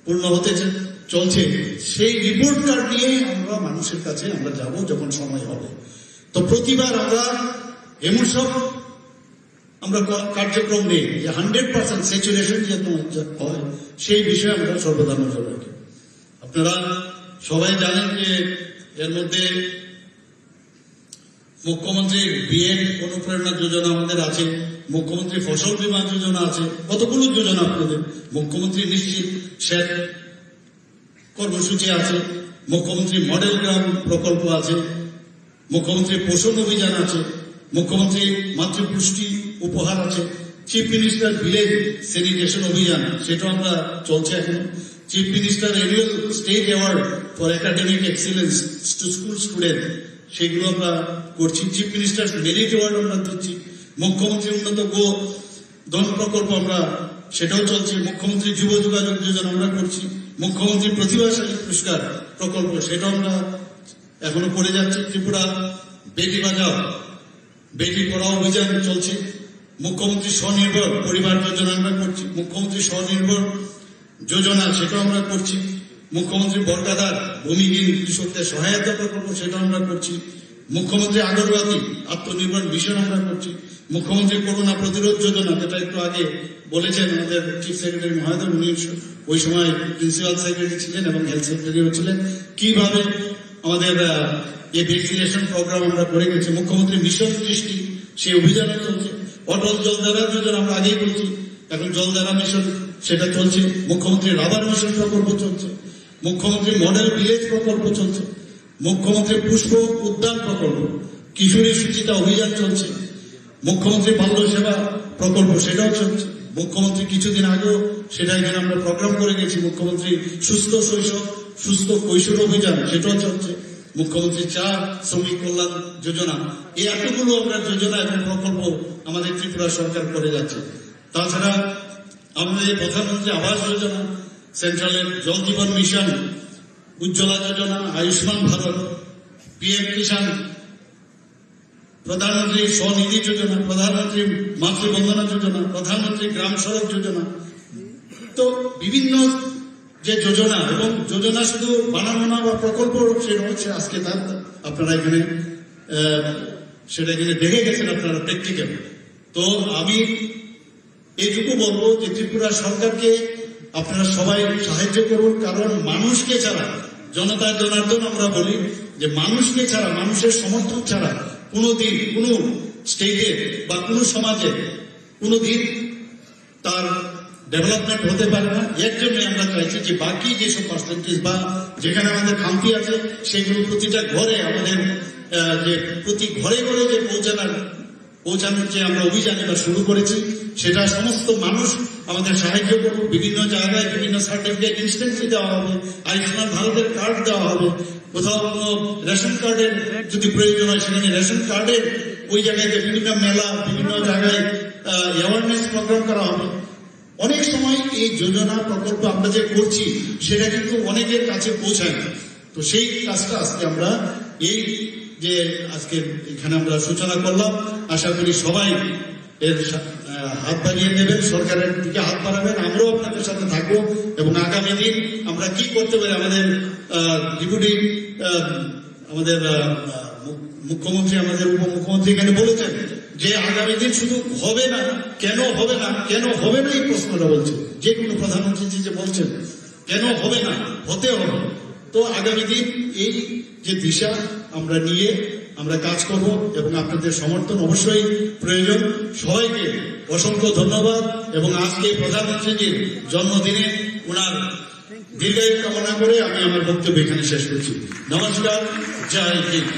পূর্ণ হতে চলছে। সেই রিপোর্ট কার্ড নিয়ে আমরা মানুষের কাছে আমরা যাব যখন সময় হবে। তো প্রতিবার আমরা এমন সব আমরা কার্যক্রম নেই যে 100% স্যাচুরেশন যে হয় সেই বিষয়ে আমরা সর্বদা নজর রাখি। আপনারা সবাই জানেন যে এর মধ্যে মুখ্যমন্ত্রীর বিএড অনুপ্রেরণা যোজনা আমাদের আছে, মুখ্যমন্ত্রী ফসল বীমা যোজনা আছে, কতগুলো যোজনা আপনাদের, মুখ্যমন্ত্রী নিশ্চিত সেচ কর্মসূচি আছে, মুখ্যমন্ত্রী মডেল গ্রাম প্রকল্প আছে, মুখ্যমন্ত্রী পোষণ অভিযান আছে, মুখ্যমন্ত্রী মাতৃপুষ্টি উপহার আছে, চিফ মিনিস্টার ভিলেজ স্যানিটেশন অভিযান সেটাও আমরা চলছে এখন, chief minister annual state award for academic excellence to school student সেগুলো আমরা করছি, চিফ মিনিস্টার মেরিট অ্যাওয়ার্ড আমরা দিচ্ছি, মুখ্যমন্ত্রী উন্নত ধন প্রকল্প আমরা সেটাও চলছে, মুখ্যমন্ত্রী যুব যোগাযোগ যোজনা আমরা করছি, মুখ্যমন্ত্রী প্রতিভাশালী পুরস্কার প্রকল্প সেটাও আমরা এখনো করে যাচ্ছি, ত্রিপুরা বেটি বাঁচাও বেটি পড়াও অভিযান চলছে, মুখ্যমন্ত্রী স্বনির্ভর পরিবার যোজনা আমরা করছি, মুখ্যমন্ত্রী স্বনির্ভর যোজনা সেটাও আমরা করছি, মুখ্যমন্ত্রী বর্গাদার ভূমিহীন কৃষকদের সহায়তা প্রকল্প সেটাও আমরা করছি, মুখ্যমন্ত্রী আগরবাতি আত্মনির্ভর মিশন আমরা করছি, মুখ্যমন্ত্রী করোনা প্রতিরোধ যোজনা যেটা একটু আগে বলেছেন আমাদের চিফ সেক্রেটারি মহোদয়, উনি ওই সময় প্রিন্সিপাল সেক্রেটারি ছিলেন এবং হেলথ সেক্রেটারিও ছিলেন, কিভাবে আমাদের এই ভ্যাকসিনেশন প্রোগ্রাম আমরা করে গেছি, মুখ্যমন্ত্রী মিশন দৃষ্টি সেই অভিযানও চলছে, অটল জলধারা যোজনা আমরা আগেই বলছি, এখন জলধারা মিশন সেটা চলছে, মুখ্যমন্ত্রী রাবার মিশন প্রকল্প চলছে, মুখ্যমন্ত্রী মডেল ভিলেজ প্রকল্প চলছে, মুখ্যমন্ত্রী পুষ্প উদ্যান প্রকল্প, কিশোরী সুচিতা অভিযান চলছে, মুখ্যমন্ত্রী বাল্য সেবা প্রকল্প সেটাও চলছে, মুখ্যমন্ত্রী কিছুদিন আগেও সেটা এখানে আমরা প্রোগ্রাম করে গেছি, মুখ্যমন্ত্রী সুস্থ শৈশব সুস্থ কৈশোর অভিযান সেটাও চলছে, মুখ্যমন্ত্রী চা শ্রমিক কল্যাণ যোজনা, এই এতগুলো আমরা যোজনা এবং প্রকল্প আমাদের ত্রিপুরা সরকার করে যাচ্ছে। তাছাড়া আমাদের প্রধানমন্ত্রী আবাস যোজনা, সেন্ট্রালের জল জীবন মিশন, উজ্জ্বলা যোজনা, আয়ুষ্মান ভারত, পিএম কিষাণ, প্রধানমন্ত্রী স্বনিধি যোজনা, প্রধানমন্ত্রী মাতৃবন্দনা যোজনা, প্রধানমন্ত্রী গ্রাম সড়ক যোজনা, তো বিভিন্ন যে যোজনা এবং যোজনা শুধু বানানো না বা প্রকল্প সেটা হচ্ছে আজকে তার আপনারা এখানে সেটা এখানে দেখে গেছেন আপনারা প্র্যাকটিক্যাল। তো আমি এইটুকু বলবো যে ত্রিপুরা সরকারকে আপনারা সবাই সাহায্য করুন, কারণ মানুষকে ছাড়া, জনতা জনার্দন আমরা বলি যে মানুষকে ছাড়া, মানুষের সমর্থন ছাড়া কোনোদিন কোন স্টেটে বা কোন সমাজে কোনোদিন তার ডেভেলপমেন্ট হতে পারে না। এর জন্য আমরা চাইছি যে বাকি যেসব পার্সেন্টেজ বা যেখানে আমাদের খামতি আছে সেগুলো প্রতিটা ঘরে আমাদের যে প্রতি ঘরে ঘরে যে পৌঁছানোর যে আমরা অভিযান এটা শুরু করেছি সেটা সমস্ত মানুষ আমাদের সাহায্য করবে। বিভিন্ন জায়গায় বিভিন্ন সার্টিফিকেট ইনস্ট্যান্টলি দেওয়া হবে, আয়ুষ্মান ভারতের কার্ড দেওয়া হবে, কোথাও রেশন কার্ডের যদি প্রয়োজন হয় সেখানে রেশন কার্ডের ওই জায়গায় বিভিন্ন মেলা বিভিন্ন জায়গায় অ্যাওয়ারনেস প্রোগ্রাম করা হবে। অনেক সময় এই যোজনা প্রকল্প আমরা যে করছি সেটা কিন্তু অনেকের কাছে পৌঁছায় না। তো সেই কাজটা আজকে আমরা এই যে আজকে এখানে আমরা সূচনা করলাম, আশা করি সবাই এর হাত বাড়িয়ে দেবেন, সরকারের দিকে হাত বাড়াবেন, আমরাও আপনাদের সাথে থাকবো এবং আগামী দিন আমরা কি করতে পারি। আমাদের ডেপুটি আমাদের মুখ্যমন্ত্রী আমাদের উপমুখ্যমন্ত্রী এখানে বলেছেন যে আগামী দিন শুধু হবে না, কেন হবে না, কেন হবে না এই প্রশ্নটা বলছে, যে কোনো প্রধানমন্ত্রী যে বলছেন কেন হবে না, হতে হবে। তো আগামী দিন এই যে দিশা আমরা নিয়ে আমরা কাজ করব এবং আপনাদের সমর্থন অবশ্যই প্রয়োজন। সবাইকে অসংখ্য ধন্যবাদ এবং আজকে প্রধানমন্ত্রীজির জন্মদিনে ওনার দীর্ঘায়ু কামনা করে আমি আমার বক্তব্য এখানে শেষ করছি। নমস্কার, জয় হিন্দ।